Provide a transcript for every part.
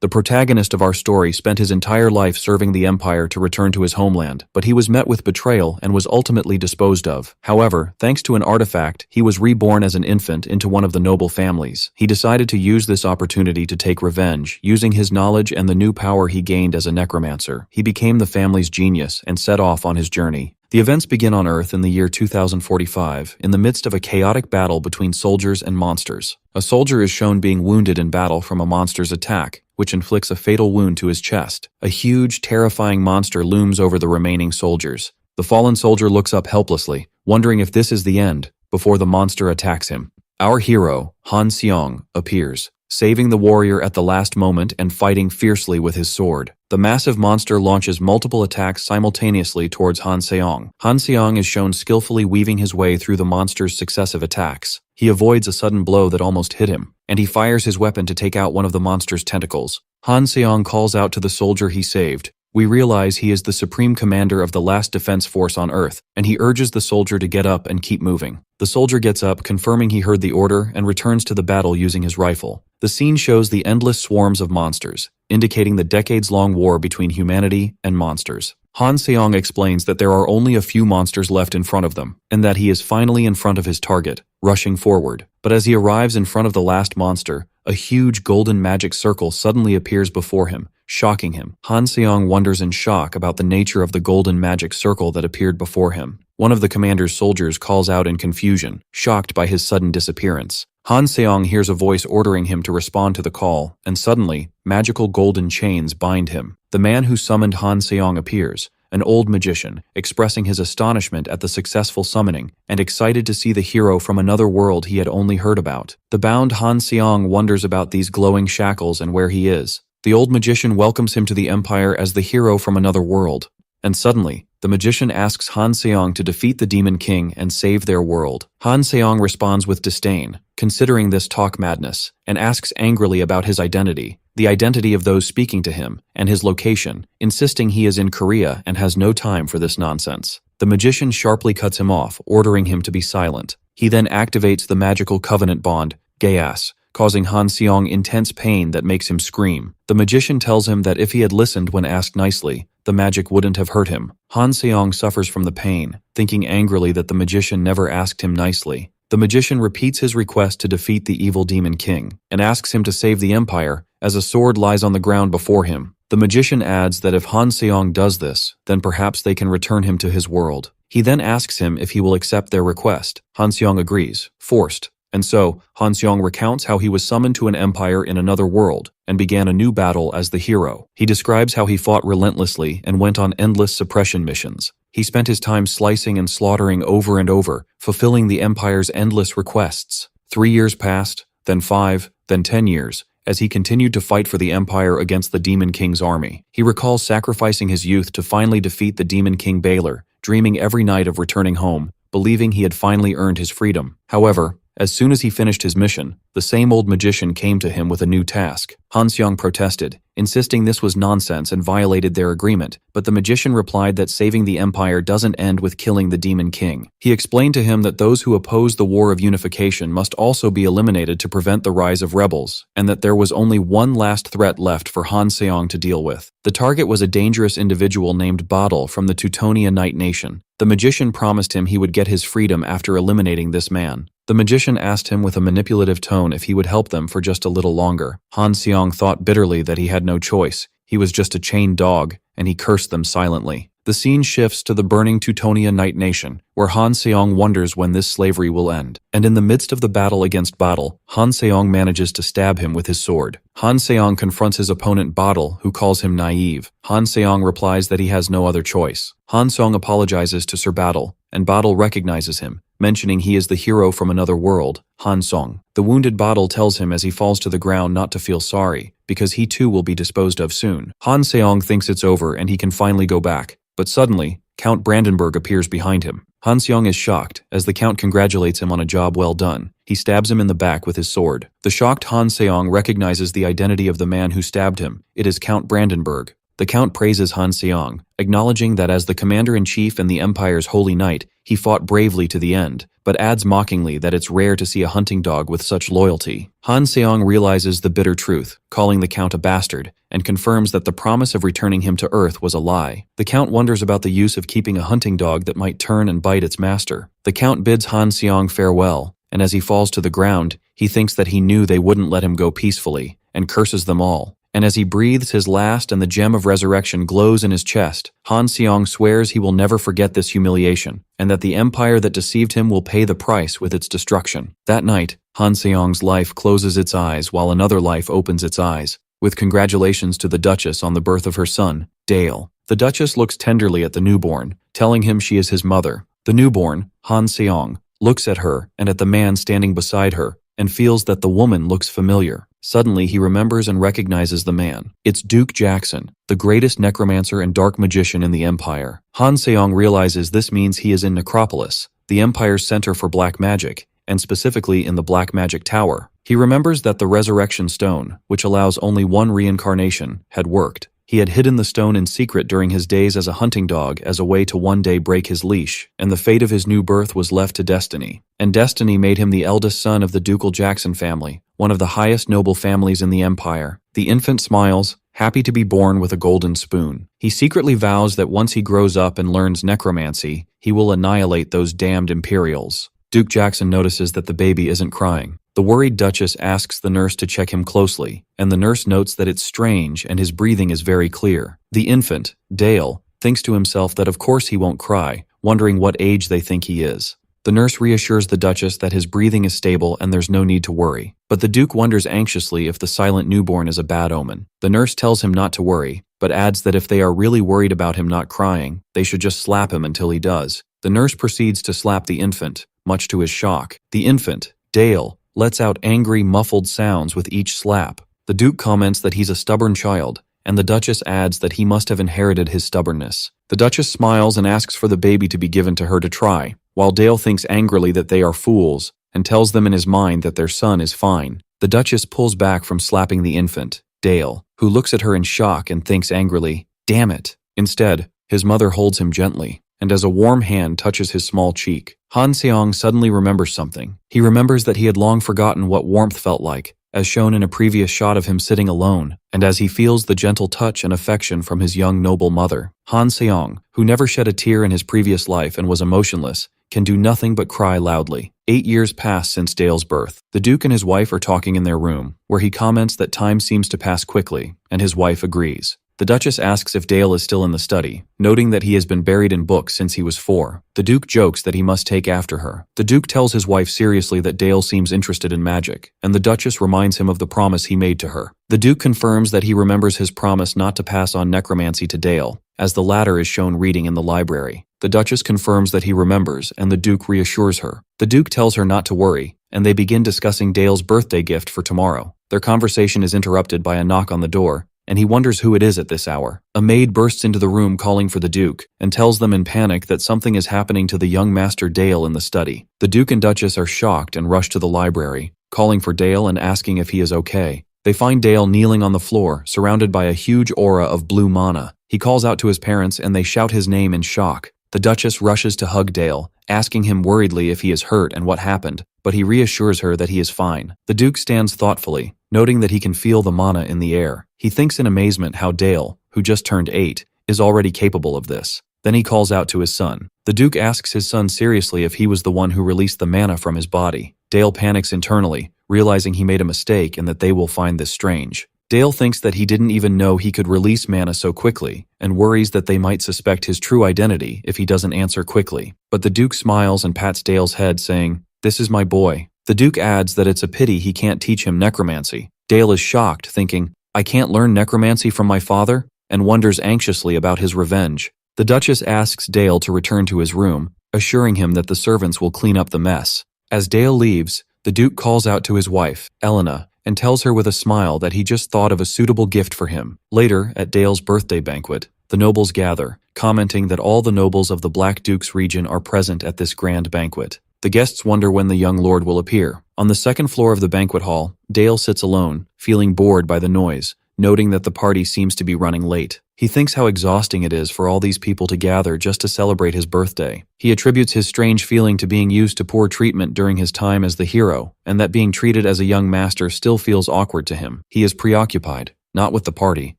The protagonist of our story spent his entire life serving the Empire to return to his homeland, but he was met with betrayal and was ultimately disposed of. However, thanks to an artifact, he was reborn as an infant into one of the noble families. He decided to use this opportunity to take revenge, using his knowledge and the new power he gained as a necromancer. He became the family's genius and set off on his journey. The events begin on Earth in the year 2045, in the midst of a chaotic battle between soldiers and monsters. A soldier is shown being wounded in battle from a monster's attack, which inflicts a fatal wound to his chest. A huge, terrifying monster looms over the remaining soldiers. The fallen soldier looks up helplessly, wondering if this is the end, before the monster attacks him. Our hero, Han Seong, appears, saving the warrior at the last moment and fighting fiercely with his sword. The massive monster launches multiple attacks simultaneously towards Han Seong. Han Seong is shown skillfully weaving his way through the monster's successive attacks. He avoids a sudden blow that almost hit him, and he fires his weapon to take out one of the monster's tentacles. Han Seong calls out to the soldier he saved. We realize he is the supreme commander of the last defense force on Earth, and he urges the soldier to get up and keep moving. The soldier gets up, confirming he heard the order, and returns to the battle using his rifle. The scene shows the endless swarms of monsters, indicating the decades-long war between humanity and monsters. Han Seong explains that there are only a few monsters left in front of them, and that he is finally in front of his target, rushing forward. But as he arrives in front of the last monster, a huge golden magic circle suddenly appears before him, shocking him. Han Seong wonders in shock about the nature of the golden magic circle that appeared before him. One of the commander's soldiers calls out in confusion, shocked by his sudden disappearance. Han Seong hears a voice ordering him to respond to the call, and suddenly, magical golden chains bind him. The man who summoned Han Seong appears, an old magician, expressing his astonishment at the successful summoning and excited to see the hero from another world he had only heard about. The bound Han Seong wonders about these glowing shackles and where he is. The old magician welcomes him to the Empire as the hero from another world. And suddenly, the magician asks Han Seong to defeat the Demon King and save their world. Han Seong responds with disdain, considering this talk madness, and asks angrily about his identity, the identity of those speaking to him, and his location, insisting he is in Korea and has no time for this nonsense. The magician sharply cuts him off, ordering him to be silent. He then activates the magical covenant bond, Gayas, causing Han Seong intense pain that makes him scream. The magician tells him that if he had listened when asked nicely, the magic wouldn't have hurt him. Han Seong suffers from the pain, thinking angrily that the magician never asked him nicely. The magician repeats his request to defeat the evil Demon King, and asks him to save the Empire, as a sword lies on the ground before him. The magician adds that if Han Seong does this, then perhaps they can return him to his world. He then asks him if he will accept their request. Han Seong agrees, forced. And so, Han Seong recounts how he was summoned to an empire in another world, and began a new battle as the hero. He describes how he fought relentlessly and went on endless suppression missions. He spent his time slicing and slaughtering over and over, fulfilling the Empire's endless requests. 3 years passed, then 5, then 10 years, as he continued to fight for the Empire against the Demon King's army. He recalls sacrificing his youth to finally defeat the Demon King Baylor, dreaming every night of returning home, believing he had finally earned his freedom. However, as soon as he finished his mission, the same old magician came to him with a new task. Han Seong protested, insisting this was nonsense and violated their agreement, but the magician replied that saving the Empire doesn't end with killing the Demon King. He explained to him that those who oppose the War of Unification must also be eliminated to prevent the rise of rebels, and that there was only one last threat left for Han Seong to deal with. The target was a dangerous individual named Bottle from the Teutonia Night Nation. The magician promised him he would get his freedom after eliminating this man. The magician asked him with a manipulative tone if he would help them for just a little longer. Han Seong thought bitterly that he had no choice. He was just a chained dog, and he cursed them silently. The scene shifts to the burning Teutonia Night Nation, where Han Seong wonders when this slavery will end. And in the midst of the battle against Bottle, Han Seong manages to stab him with his sword. Han Seong confronts his opponent Bottle, who calls him naive. Han Seong replies that he has no other choice. Han Seong apologizes to Sir Bottle, and Bottle recognizes him, mentioning he is the hero from another world, Han Seong. The wounded Bottle tells him as he falls to the ground not to feel sorry, because he too will be disposed of soon. Han Seong thinks it's over and he can finally go back. But suddenly, Count Brandenburg appears behind him. Han Seong is shocked, as the Count congratulates him on a job well done. He stabs him in the back with his sword. The shocked Han Seong recognizes the identity of the man who stabbed him. It is Count Brandenburg. The Count praises Han Seong, acknowledging that as the commander-in-chief in the Empire's Holy Knight, he fought bravely to the end, but adds mockingly that it's rare to see a hunting dog with such loyalty. Han Seong realizes the bitter truth, calling the Count a bastard, and confirms that the promise of returning him to Earth was a lie. The Count wonders about the use of keeping a hunting dog that might turn and bite its master. The Count bids Han Seong farewell, and as he falls to the ground, he thinks that he knew they wouldn't let him go peacefully, and curses them all. And as he breathes his last and the gem of resurrection glows in his chest, Han Seong swears he will never forget this humiliation, and that the empire that deceived him will pay the price with its destruction. That night, Han Seong's life closes its eyes while another life opens its eyes, with congratulations to the Duchess on the birth of her son, Dale. The Duchess looks tenderly at the newborn, telling him she is his mother. The newborn, Han Seong, looks at her and at the man standing beside her, and feels that the woman looks familiar. Suddenly, he remembers and recognizes the man. It's Duke Jackson, the greatest necromancer and dark magician in the Empire. Han Seong realizes this means he is in Necropolis, the Empire's center for black magic, and specifically in the Black Magic Tower. He remembers that the Resurrection Stone, which allows only one reincarnation, had worked. He had hidden the stone in secret during his days as a hunting dog as a way to one day break his leash, and the fate of his new birth was left to destiny. And destiny made him the eldest son of the ducal Jackson family, one of the highest noble families in the Empire. The infant smiles, happy to be born with a golden spoon. He secretly vows that once he grows up and learns necromancy, he will annihilate those damned Imperials. Duke Jackson notices that the baby isn't crying. The worried Duchess asks the nurse to check him closely, and the nurse notes that it's strange and his breathing is very clear. The infant, Dale, thinks to himself that of course he won't cry, wondering what age they think he is. The nurse reassures the Duchess that his breathing is stable and there's no need to worry. But the Duke wonders anxiously if the silent newborn is a bad omen. The nurse tells him not to worry, but adds that if they are really worried about him not crying, they should just slap him until he does. The nurse proceeds to slap the infant, much to his shock. The infant, Dale, lets out angry, muffled sounds with each slap. The Duke comments that he's a stubborn child, and the Duchess adds that he must have inherited his stubbornness. The Duchess smiles and asks for the baby to be given to her to try, while Dale thinks angrily that they are fools and tells them in his mind that their son is fine. The Duchess pulls back from slapping the infant, Dale, who looks at her in shock and thinks angrily, "Damn it." Instead, his mother holds him gently, and as a warm hand touches his small cheek, Han Seong suddenly remembers something. He remembers that he had long forgotten what warmth felt like, as shown in a previous shot of him sitting alone, and as he feels the gentle touch and affection from his young noble mother. Han Seong, who never shed a tear in his previous life and was emotionless, can do nothing but cry loudly. 8 years pass since Dale's birth. The Duke and his wife are talking in their room, where he comments that time seems to pass quickly, and his wife agrees. The Duchess asks if Dale is still in the study, noting that he has been buried in books since he was 4. The Duke jokes that he must take after her. The Duke tells his wife seriously that Dale seems interested in magic, and the Duchess reminds him of the promise he made to her. The Duke confirms that he remembers his promise not to pass on necromancy to Dale, as the latter is shown reading in the library. The Duchess confirms that he remembers, and the Duke reassures her. The Duke tells her not to worry, and they begin discussing Dale's birthday gift for tomorrow. Their conversation is interrupted by a knock on the door, and he wonders who it is at this hour. A maid bursts into the room calling for the Duke, and tells them in panic that something is happening to the young Master Dale in the study. The Duke and Duchess are shocked and rush to the library, calling for Dale and asking if he is okay. They find Dale kneeling on the floor, surrounded by a huge aura of blue mana. He calls out to his parents and they shout his name in shock. The Duchess rushes to hug Dale, asking him worriedly if he is hurt and what happened, but he reassures her that he is fine. The Duke stands thoughtfully, noting that he can feel the mana in the air. He thinks in amazement how Dale, who just turned 8, is already capable of this. Then he calls out to his son. The Duke asks his son seriously if he was the one who released the mana from his body. Dale panics internally, realizing he made a mistake and that they will find this strange. Dale thinks that he didn't even know he could release mana so quickly, and worries that they might suspect his true identity if he doesn't answer quickly. But the Duke smiles and pats Dale's head, saying, "This is my boy." The Duke adds that it's a pity he can't teach him necromancy. Dale is shocked, thinking, "I can't learn necromancy from my father?" and wonders anxiously about his revenge. The Duchess asks Dale to return to his room, assuring him that the servants will clean up the mess. As Dale leaves, the Duke calls out to his wife, Elena, and tells her with a smile that he just thought of a suitable gift for him. Later, at Dale's birthday banquet, the nobles gather, commenting that all the nobles of the Black Duke's region are present at this grand banquet. The guests wonder when the young lord will appear. On the second floor of the banquet hall, Dale sits alone, feeling bored by the noise, noting that the party seems to be running late. He thinks how exhausting it is for all these people to gather just to celebrate his birthday. He attributes his strange feeling to being used to poor treatment during his time as the hero, and that being treated as a young master still feels awkward to him. He is preoccupied, not with the party,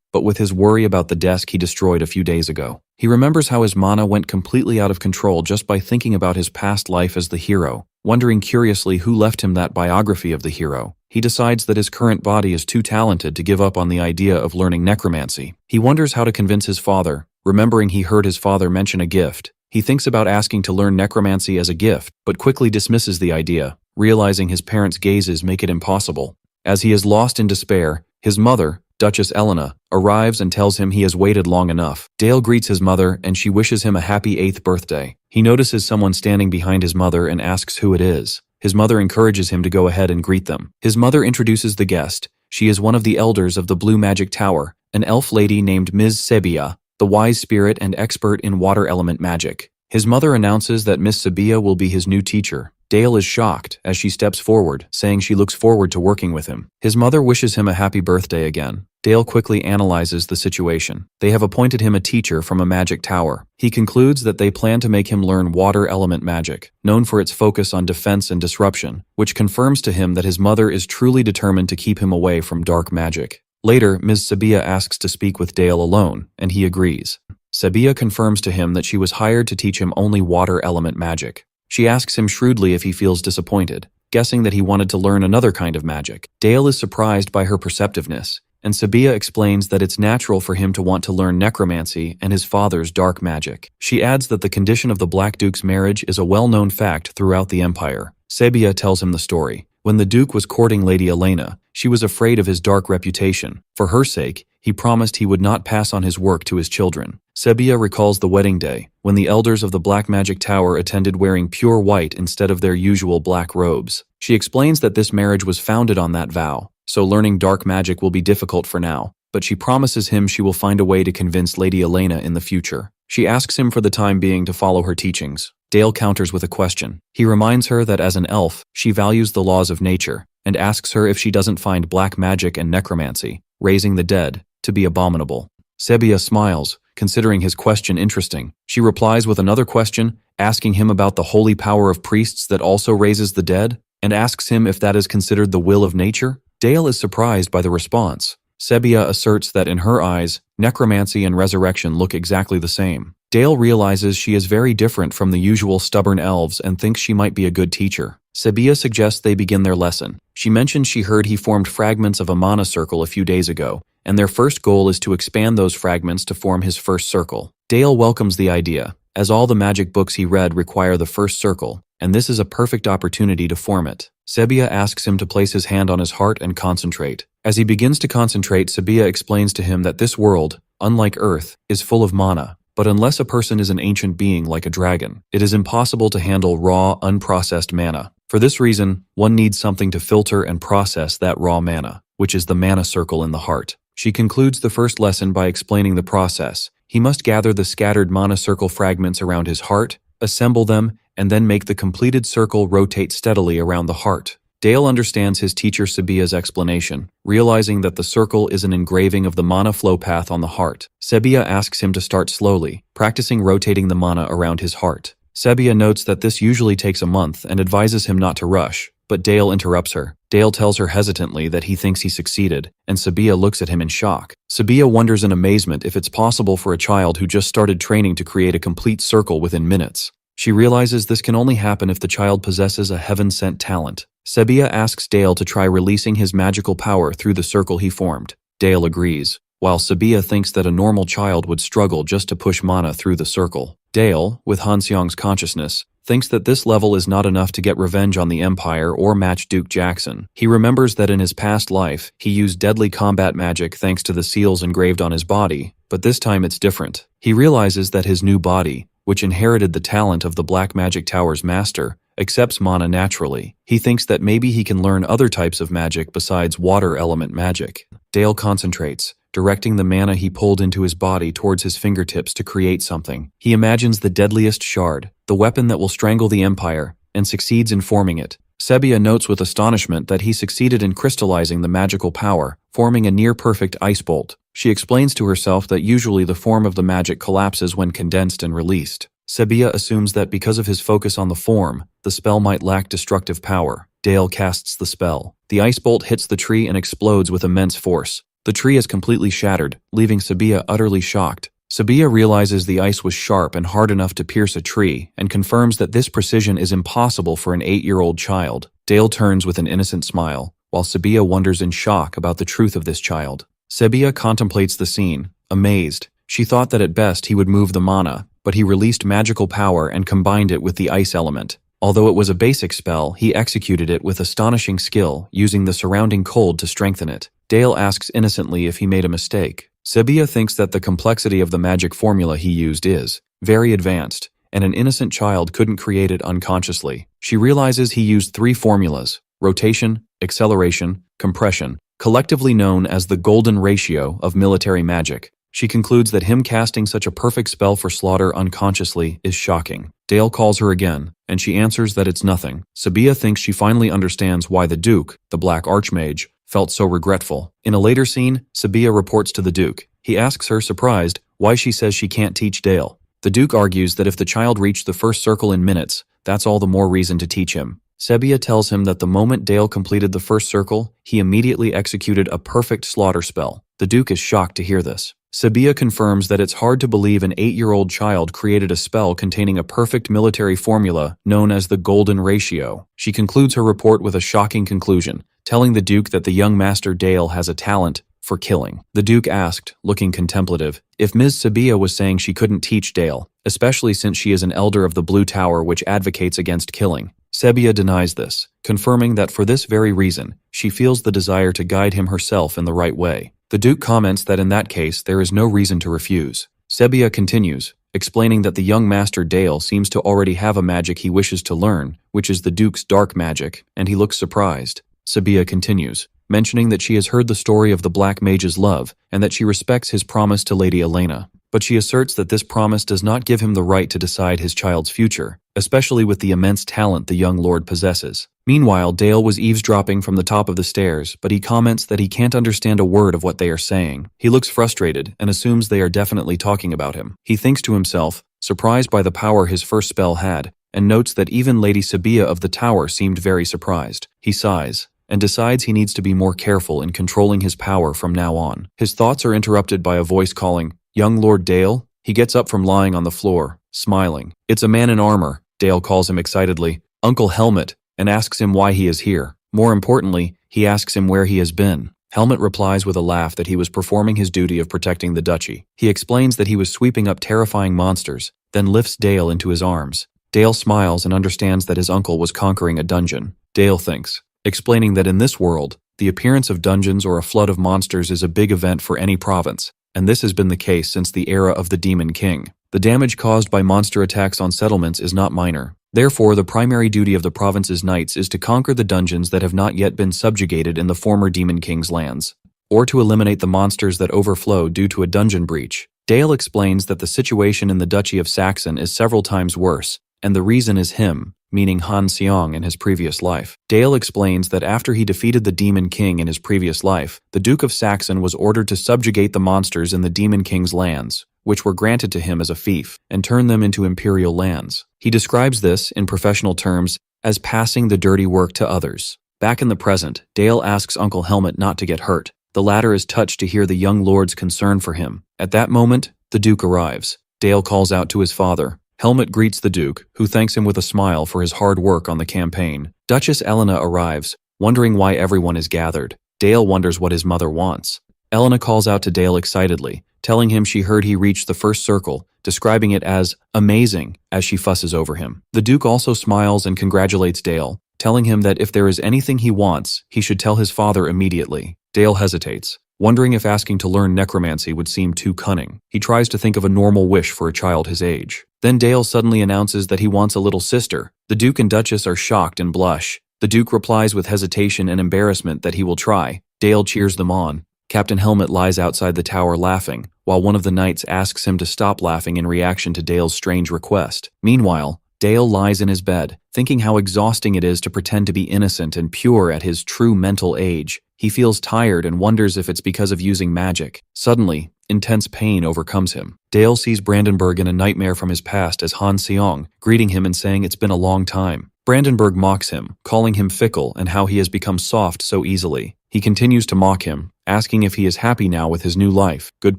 but with his worry about the desk he destroyed a few days ago. He remembers how his mana went completely out of control just by thinking about his past life as the hero. Wondering curiously who left him that biography of the hero, he decides that his current body is too talented to give up on the idea of learning necromancy. He wonders how to convince his father, remembering he heard his father mention a gift. He thinks about asking to learn necromancy as a gift, but quickly dismisses the idea, realizing his parents' gazes make it impossible. As he is lost in despair, his mother, Duchess Elena, arrives and tells him he has waited long enough. Dale greets his mother and she wishes him a happy 8th birthday. He notices someone standing behind his mother and asks who it is. His mother encourages him to go ahead and greet them. His mother introduces the guest. She is one of the elders of the Blue Magic Tower, an elf lady named Ms. Sebia, the wise spirit and expert in water element magic. His mother announces that Miss Sebia will be his new teacher. Dale is shocked as she steps forward, saying she looks forward to working with him. His mother wishes him a happy birthday again. Dale quickly analyzes the situation. They have appointed him a teacher from a magic tower. He concludes that they plan to make him learn water element magic, known for its focus on defense and disruption, which confirms to him that his mother is truly determined to keep him away from dark magic. Later, Ms. Sebia asks to speak with Dale alone, and he agrees. Sebia confirms to him that she was hired to teach him only water element magic. She asks him shrewdly if he feels disappointed, guessing that he wanted to learn another kind of magic. Dale is surprised by her perceptiveness, and Sebia explains that it's natural for him to want to learn necromancy and his father's dark magic. She adds that the condition of the Black Duke's marriage is a well-known fact throughout the Empire. Sebia tells him the story. When the Duke was courting Lady Elena, she was afraid of his dark reputation. For her sake, he promised he would not pass on his work to his children. Sebia recalls the wedding day, when the elders of the Black Magic Tower attended wearing pure white instead of their usual black robes. She explains that this marriage was founded on that vow, so learning dark magic will be difficult for now, but she promises him she will find a way to convince Lady Elena in the future. She asks him for the time being to follow her teachings. Dale counters with a question. He reminds her that as an elf, she values the laws of nature, and asks her if she doesn't find black magic and necromancy, raising the dead, to be abominable. Sebia smiles, considering his question interesting. She replies with another question, asking him about the holy power of priests that also raises the dead, and asks him if that is considered the will of nature. Dale is surprised by the response. Sebia asserts that in her eyes, necromancy and resurrection look exactly the same. Dale realizes she is very different from the usual stubborn elves and thinks she might be a good teacher. Sebia suggests they begin their lesson. She mentions she heard he formed fragments of a mana circle a few days ago, and their first goal is to expand those fragments to form his first circle. Dale welcomes the idea, as all the magic books he read require the first circle, and this is a perfect opportunity to form it. Sebia asks him to place his hand on his heart and concentrate. As he begins to concentrate, Sebia explains to him that this world, unlike Earth, is full of mana. But unless a person is an ancient being like a dragon, it is impossible to handle raw, unprocessed mana. For this reason, one needs something to filter and process that raw mana, which is the mana circle in the heart. She concludes the first lesson by explaining the process. He must gather the scattered mana circle fragments around his heart, assemble them, and then make the completed circle rotate steadily around the heart. Dale understands his teacher Sebia's explanation, realizing that the circle is an engraving of the mana flow path on the heart. Sebia asks him to start slowly, practicing rotating the mana around his heart. Sebia notes that this usually takes a month and advises him not to rush, but Dale interrupts her. Dale tells her hesitantly that he thinks he succeeded, and Sebia looks at him in shock. Sebia wonders in amazement if it's possible for a child who just started training to create a complete circle within minutes. She realizes this can only happen if the child possesses a heaven-sent talent. Sebia asks Dale to try releasing his magical power through the circle he formed. Dale agrees, while Sebia thinks that a normal child would struggle just to push mana through the circle. Dale, with Han Seong's consciousness, thinks that this level is not enough to get revenge on the Empire or match Duke Jackson. He remembers that in his past life, he used deadly combat magic thanks to the seals engraved on his body, but this time it's different. He realizes that his new body, which inherited the talent of the Black Magic Tower's master, accepts mana naturally. He thinks that maybe he can learn other types of magic besides water element magic. Dale concentrates, directing the mana he pulled into his body towards his fingertips to create something. He imagines the deadliest shard, the weapon that will strangle the Empire, and succeeds in forming it. Sebia notes with astonishment that he succeeded in crystallizing the magical power, forming a near-perfect ice bolt. She explains to herself that usually the form of the magic collapses when condensed and released. Sebia assumes that because of his focus on the form, the spell might lack destructive power. Dale casts the spell. The ice bolt hits the tree and explodes with immense force. The tree is completely shattered, leaving Sebia utterly shocked. Sebia realizes the ice was sharp and hard enough to pierce a tree, and confirms that this precision is impossible for an 8-year-old child. Dale turns with an innocent smile, while Sebia wonders in shock about the truth of this child. Sebia contemplates the scene, amazed. She thought that at best he would move the mana, but he released magical power and combined it with the ice element. Although it was a basic spell, he executed it with astonishing skill, using the surrounding cold to strengthen it. Dale asks innocently if he made a mistake. Sebia thinks that the complexity of the magic formula he used is very advanced, and an innocent child couldn't create it unconsciously. She realizes he used 3 formulas: rotation, acceleration, compression, collectively known as the golden ratio of military magic. She concludes that him casting such a perfect spell for slaughter unconsciously is shocking. Dale calls her again, and she answers that it's nothing. Sebia thinks she finally understands why the Duke, the Black Archmage, felt so regretful. In a later scene, Sebia reports to the Duke. He asks her, surprised, why she says she can't teach Dale. The Duke argues that if the child reached the first circle in minutes, that's all the more reason to teach him. Sebia tells him that the moment Dale completed the first circle, he immediately executed a perfect slaughter spell. The Duke is shocked to hear this. Sebia confirms that it's hard to believe an 8-year-old child created a spell containing a perfect military formula known as the golden ratio. She concludes her report with a shocking conclusion, telling the Duke that the young Master Dale has a talent for killing. The Duke asked, looking contemplative, if Ms. Sebia was saying she couldn't teach Dale, especially since she is an elder of the Blue Tower which advocates against killing. Sebia denies this, confirming that for this very reason, she feels the desire to guide him herself in the right way. The Duke comments that in that case there is no reason to refuse. Sebia continues, explaining that the young Master Dale seems to already have a magic he wishes to learn, which is the Duke's dark magic, and he looks surprised. Sebia continues, mentioning that she has heard the story of the Black Mage's love, and that she respects his promise to Lady Elena. But she asserts that this promise does not give him the right to decide his child's future, especially with the immense talent the young lord possesses. Meanwhile, Dale was eavesdropping from the top of the stairs, but he comments that he can't understand a word of what they are saying. He looks frustrated and assumes they are definitely talking about him. He thinks to himself, surprised by the power his first spell had, and notes that even Lady Sebia of the tower seemed very surprised. He sighs, and decides he needs to be more careful in controlling his power from now on. His thoughts are interrupted by a voice calling, "Young Lord Dale?" He gets up from lying on the floor, smiling. It's a man in armor. Dale calls him excitedly, Uncle Helmet, and asks him why he is here. More importantly, he asks him where he has been. Helmet replies with a laugh that he was performing his duty of protecting the duchy. He explains that he was sweeping up terrifying monsters, then lifts Dale into his arms. Dale smiles and understands that his uncle was conquering a dungeon. Dale thinks, explaining that in this world, the appearance of dungeons or a flood of monsters is a big event for any province, and this has been the case since the era of the Demon King. The damage caused by monster attacks on settlements is not minor. Therefore, the primary duty of the province's knights is to conquer the dungeons that have not yet been subjugated in the former Demon King's lands, or to eliminate the monsters that overflow due to a dungeon breach. Dale explains that the situation in the Duchy of Saxon is several times worse, and the reason is him, meaning Han Seong in his previous life. Dale explains that after he defeated the Demon King in his previous life, the Duke of Saxon was ordered to subjugate the monsters in the Demon King's lands, which were granted to him as a fief, and turn them into imperial lands. He describes this, in professional terms, as passing the dirty work to others. Back in the present, Dale asks Uncle Helmet not to get hurt. The latter is touched to hear the young lord's concern for him. At that moment, the Duke arrives. Dale calls out to his father. Helmet greets the Duke, who thanks him with a smile for his hard work on the campaign. Duchess Elena arrives, wondering why everyone is gathered. Dale wonders what his mother wants. Elena calls out to Dale excitedly, telling him she heard he reached the first circle, describing it as amazing as she fusses over him. The Duke also smiles and congratulates Dale, telling him that if there is anything he wants, he should tell his father immediately. Dale hesitates, wondering if asking to learn necromancy would seem too cunning. He tries to think of a normal wish for a child his age. Then Dale suddenly announces that he wants a little sister. The Duke and Duchess are shocked and blush. The Duke replies with hesitation and embarrassment that he will try. Dale cheers them on. Captain Helmet lies outside the tower laughing, while one of the knights asks him to stop laughing in reaction to Dale's strange request. Meanwhile, Dale lies in his bed, thinking how exhausting it is to pretend to be innocent and pure at his true mental age. He feels tired and wonders if it's because of using magic. Suddenly, intense pain overcomes him. Dale sees Brandenburg in a nightmare from his past as Han Seong, greeting him and saying it's been a long time. Brandenburg mocks him, calling him fickle and how he has become soft so easily. He continues to mock him, asking if he is happy now with his new life, good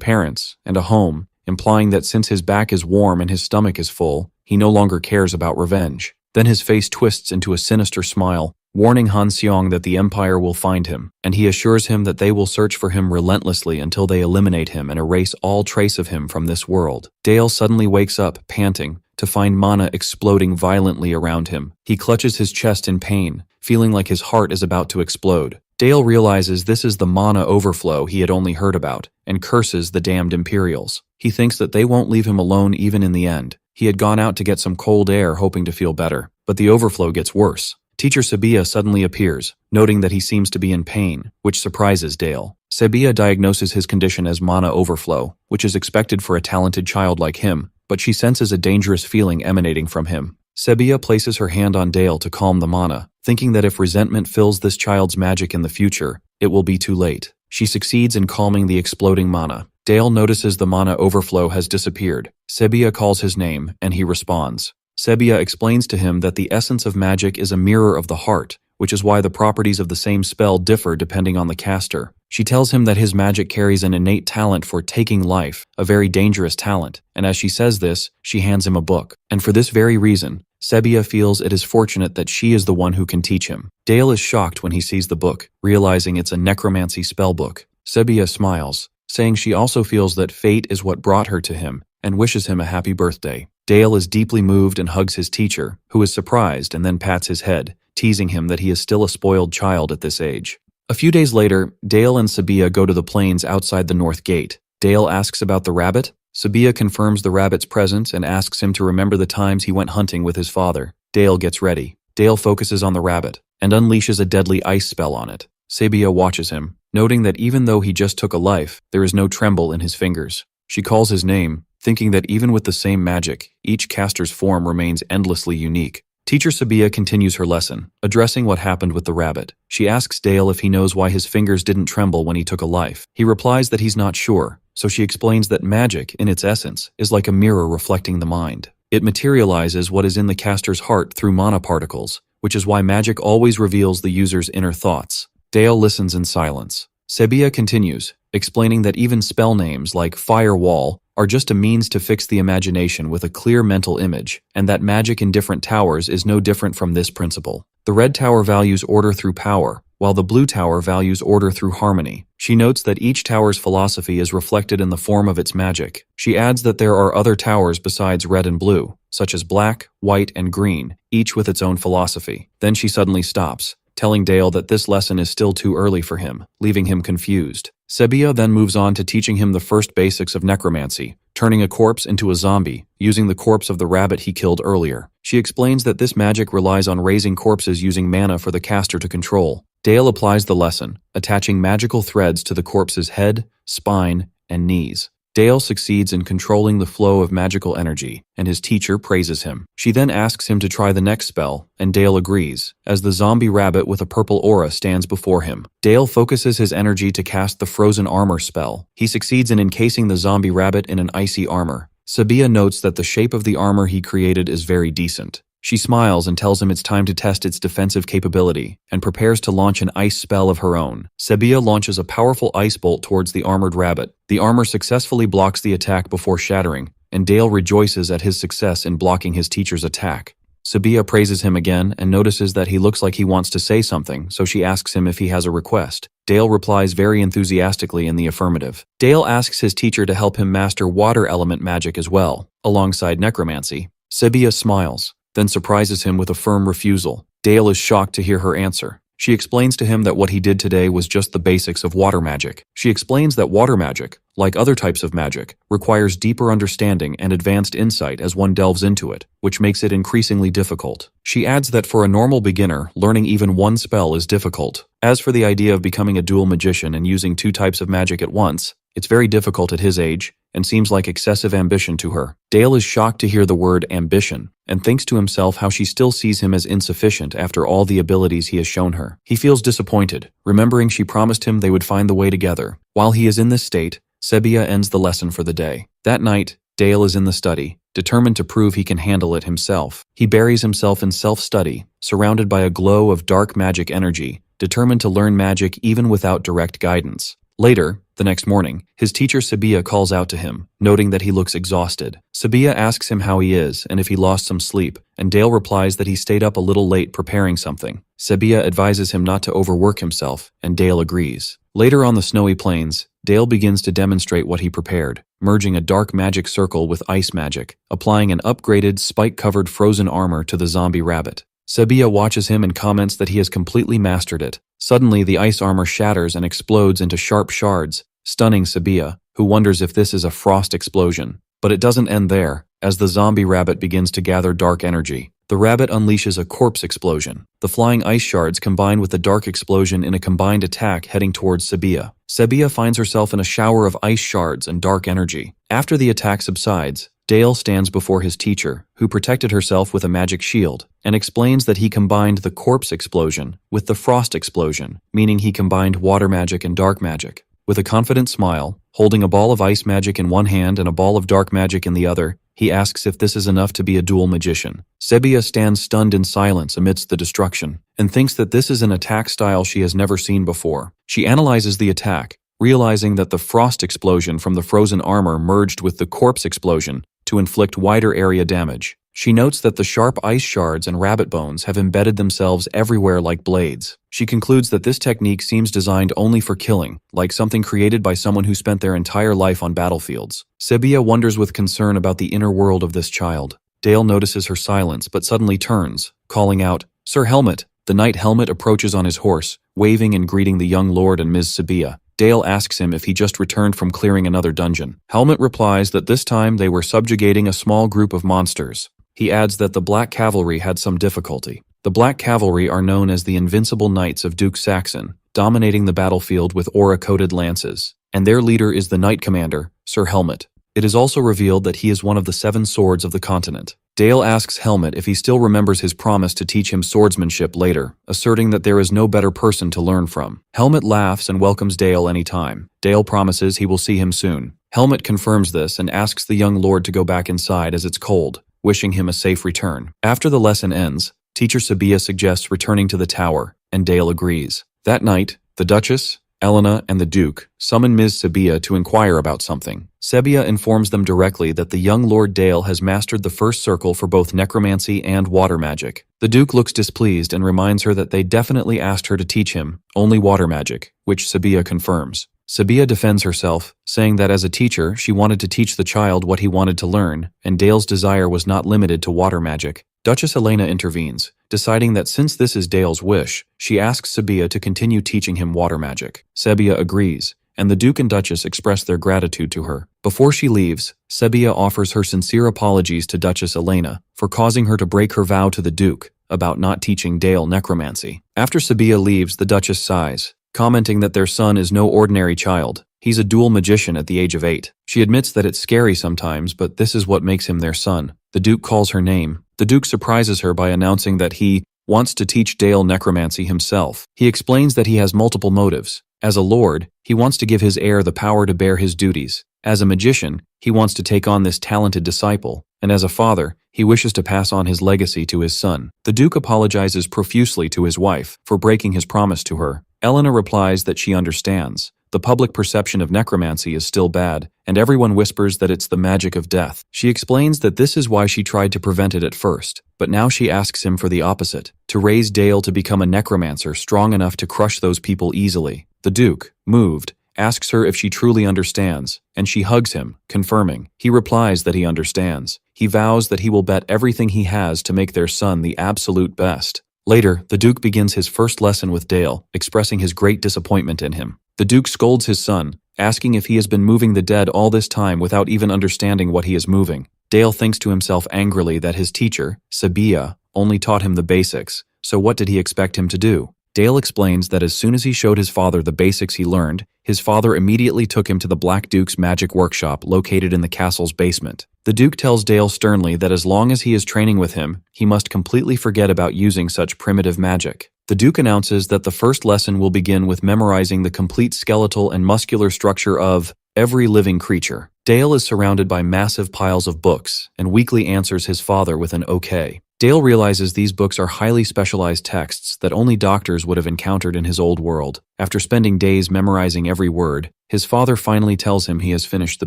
parents, and a home, implying that since his back is warm and his stomach is full, he no longer cares about revenge. Then his face twists into a sinister smile, warning Han Seong that the Empire will find him, and he assures him that they will search for him relentlessly until they eliminate him and erase all trace of him from this world. Dale suddenly wakes up, panting, to find mana exploding violently around him. He clutches his chest in pain, feeling like his heart is about to explode. Dale realizes this is the mana overflow he had only heard about, and curses the damned Imperials. He thinks that they won't leave him alone even in the end. He had gone out to get some cold air hoping to feel better, but the overflow gets worse. Teacher Sabia suddenly appears, noting that he seems to be in pain, which surprises Dale. Sabia diagnoses his condition as mana overflow, which is expected for a talented child like him, but she senses a dangerous feeling emanating from him. Sabia places her hand on Dale to calm the mana, thinking that if resentment fills this child's magic in the future, it will be too late. She succeeds in calming the exploding mana. Dale notices the mana overflow has disappeared. Sabia calls his name, and he responds. Sabia explains to him that the essence of magic is a mirror of the heart, which is why the properties of the same spell differ depending on the caster. She tells him that his magic carries an innate talent for taking life, a very dangerous talent, and as she says this, she hands him a book. And for this very reason, Sabia feels it is fortunate that she is the one who can teach him. Dale is shocked when he sees the book, realizing it's a necromancy spellbook. Sabia smiles, saying she also feels that fate is what brought her to him, and wishes him a happy birthday. Dale is deeply moved and hugs his teacher, who is surprised and then pats his head, teasing him that he is still a spoiled child at this age. A few days later, Dale and Sabia go to the plains outside the north gate. Dale asks about the rabbit. Sabia confirms the rabbit's presence and asks him to remember the times he went hunting with his father. Dale gets ready. Dale focuses on the rabbit and unleashes a deadly ice spell on it. Sabia watches him, noting that even though he just took a life, there is no tremble in his fingers. She calls his name, thinking that even with the same magic, each caster's form remains endlessly unique. Teacher Sabia continues her lesson, addressing what happened with the rabbit. She asks Dale if he knows why his fingers didn't tremble when he took a life. He replies that he's not sure, so she explains that magic, in its essence, is like a mirror reflecting the mind. It materializes what is in the caster's heart through mana particles, which is why magic always reveals the user's inner thoughts. Dale listens in silence. Sabia continues, explaining that even spell names like Firewall are just a means to fix the imagination with a clear mental image, and that magic in different towers is no different from this principle. The red tower values order through power, while the blue tower values order through harmony. She notes that each tower's philosophy is reflected in the form of its magic. She adds that there are other towers besides red and blue, such as black, white, and green, each with its own philosophy. Then she suddenly stops, telling Dale that this lesson is still too early for him, leaving him confused. Sabia then moves on to teaching him the first basics of necromancy, turning a corpse into a zombie, using the corpse of the rabbit he killed earlier. She explains that this magic relies on raising corpses using mana for the caster to control. Dale applies the lesson, attaching magical threads to the corpse's head, spine, and knees. Dale succeeds in controlling the flow of magical energy, and his teacher praises him. She then asks him to try the next spell, and Dale agrees, as the zombie rabbit with a purple aura stands before him. Dale focuses his energy to cast the frozen armor spell. He succeeds in encasing the zombie rabbit in an icy armor. Sabia notes that the shape of the armor he created is very decent. She smiles and tells him it's time to test its defensive capability, and prepares to launch an ice spell of her own. Sabia launches a powerful ice bolt towards the armored rabbit. The armor successfully blocks the attack before shattering, and Dale rejoices at his success in blocking his teacher's attack. Sabia praises him again and notices that he looks like he wants to say something, so she asks him if he has a request. Dale replies very enthusiastically in the affirmative. Dale asks his teacher to help him master water element magic as well, alongside necromancy. Sabia smiles, then surprises him with a firm refusal. Dale is shocked to hear her answer. She explains to him that what he did today was just the basics of water magic. She explains that water magic, like other types of magic, requires deeper understanding and advanced insight as one delves into it, which makes it increasingly difficult. She adds that for a normal beginner, learning even one spell is difficult. As for the idea of becoming a dual magician and using two types of magic at once, It's very difficult at his age, and seems like excessive ambition to her. Dale is shocked to hear the word ambition, and thinks to himself how she still sees him as insufficient after all the abilities he has shown her. He feels disappointed, remembering she promised him they would find the way together. While he is in this state, Sebia ends the lesson for the day. That night, Dale is in the study, determined to prove he can handle it himself. He buries himself in self-study, surrounded by a glow of dark magic energy, determined to learn magic even without direct guidance. Later, the next morning, his teacher Sebia calls out to him, noting that he looks exhausted. Sebia asks him how he is and if he lost some sleep, and Dale replies that he stayed up a little late preparing something. Sebia advises him not to overwork himself, and Dale agrees. Later on the snowy plains, Dale begins to demonstrate what he prepared, merging a dark magic circle with ice magic, applying an upgraded, spike-covered frozen armor to the zombie rabbit. Sebia watches him and comments that he has completely mastered it. Suddenly, the ice armor shatters and explodes into sharp shards, stunning Sebia, who wonders if this is a frost explosion. But it doesn't end there, as the zombie rabbit begins to gather dark energy. The rabbit unleashes a corpse explosion. The flying ice shards combine with the dark explosion in a combined attack heading towards Sebia. Sebia finds herself in a shower of ice shards and dark energy. After the attack subsides, Dale stands before his teacher, who protected herself with a magic shield, and explains that he combined the corpse explosion with the frost explosion, meaning he combined water magic and dark magic. With a confident smile, holding a ball of ice magic in one hand and a ball of dark magic in the other, he asks if this is enough to be a dual magician. Sebia stands stunned in silence amidst the destruction, and thinks that this is an attack style she has never seen before. She analyzes the attack, realizing that the frost explosion from the frozen armor merged with the corpse explosion to inflict wider area damage. She notes that the sharp ice shards and rabbit bones have embedded themselves everywhere like blades. She concludes that this technique seems designed only for killing, like something created by someone who spent their entire life on battlefields. Sebia wonders with concern about the inner world of this child. Dale notices her silence but suddenly turns, calling out, "Sir Helmet!" The knight Helmet approaches on his horse, waving and greeting the young lord and Ms. Sebia. Dale asks him if he just returned from clearing another dungeon. Helmet replies that this time they were subjugating a small group of monsters. He adds that the Black Cavalry had some difficulty. The Black Cavalry are known as the Invincible Knights of Duke Saxon, dominating the battlefield with aura-coated lances, and their leader is the Knight Commander, Sir Helmet. It is also revealed that he is one of the 7 swords of the continent. Dale asks Helmet if he still remembers his promise to teach him swordsmanship later, asserting that there is no better person to learn from. Helmet laughs and welcomes Dale anytime. Dale promises he will see him soon. Helmet confirms this and asks the young lord to go back inside as it's cold, wishing him a safe return. After the lesson ends, Teacher Sebia suggests returning to the tower, and Dale agrees. That night, the Duchess, Elena, and the Duke summon Ms. Sebia to inquire about something. Sebia informs them directly that the young Lord Dale has mastered the first circle for both necromancy and water magic. The Duke looks displeased and reminds her that they definitely asked her to teach him only water magic, which Sebia confirms. Sebia defends herself, saying that as a teacher, she wanted to teach the child what he wanted to learn, and Dale's desire was not limited to water magic. Duchess Elena intervenes, deciding that since this is Dale's wish, she asks Sebia to continue teaching him water magic. Sebia agrees, and the Duke and Duchess express their gratitude to her. Before she leaves, Sebia offers her sincere apologies to Duchess Elena for causing her to break her vow to the Duke about not teaching Dale necromancy. After Sebia leaves, the Duchess sighs, commenting that their son is no ordinary child. He's a dual magician at the age of 8. She admits that it's scary sometimes, but this is what makes him their son. The Duke calls her name. The Duke surprises her by announcing that he wants to teach Dale necromancy himself. He explains that he has multiple motives. As a lord, he wants to give his heir the power to bear his duties. As a magician, he wants to take on this talented disciple. And as a father, he wishes to pass on his legacy to his son. The Duke apologizes profusely to his wife for breaking his promise to her. Elena replies that she understands. The public perception of necromancy is still bad, and everyone whispers that it's the magic of death. She explains that this is why she tried to prevent it at first, but now she asks him for the opposite, to raise Dale to become a necromancer strong enough to crush those people easily. The Duke, moved, asks her if she truly understands, and she hugs him, confirming. He replies that he understands. He vows that he will bet everything he has to make their son the absolute best. Later, the Duke begins his first lesson with Dale, expressing his great disappointment in him. The Duke scolds his son, asking if he has been moving the dead all this time without even understanding what he is moving. Dale thinks to himself angrily that his teacher, Sebia, only taught him the basics, so what did he expect him to do? Dale explains that as soon as he showed his father the basics he learned, his father immediately took him to the Black Duke's magic workshop located in the castle's basement. The Duke tells Dale sternly that as long as he is training with him, he must completely forget about using such primitive magic. The Duke announces that the first lesson will begin with memorizing the complete skeletal and muscular structure of every living creature. Dale is surrounded by massive piles of books and weakly answers his father with an okay. Dale realizes these books are highly specialized texts that only doctors would have encountered in his old world. After spending days memorizing every word, his father finally tells him he has finished the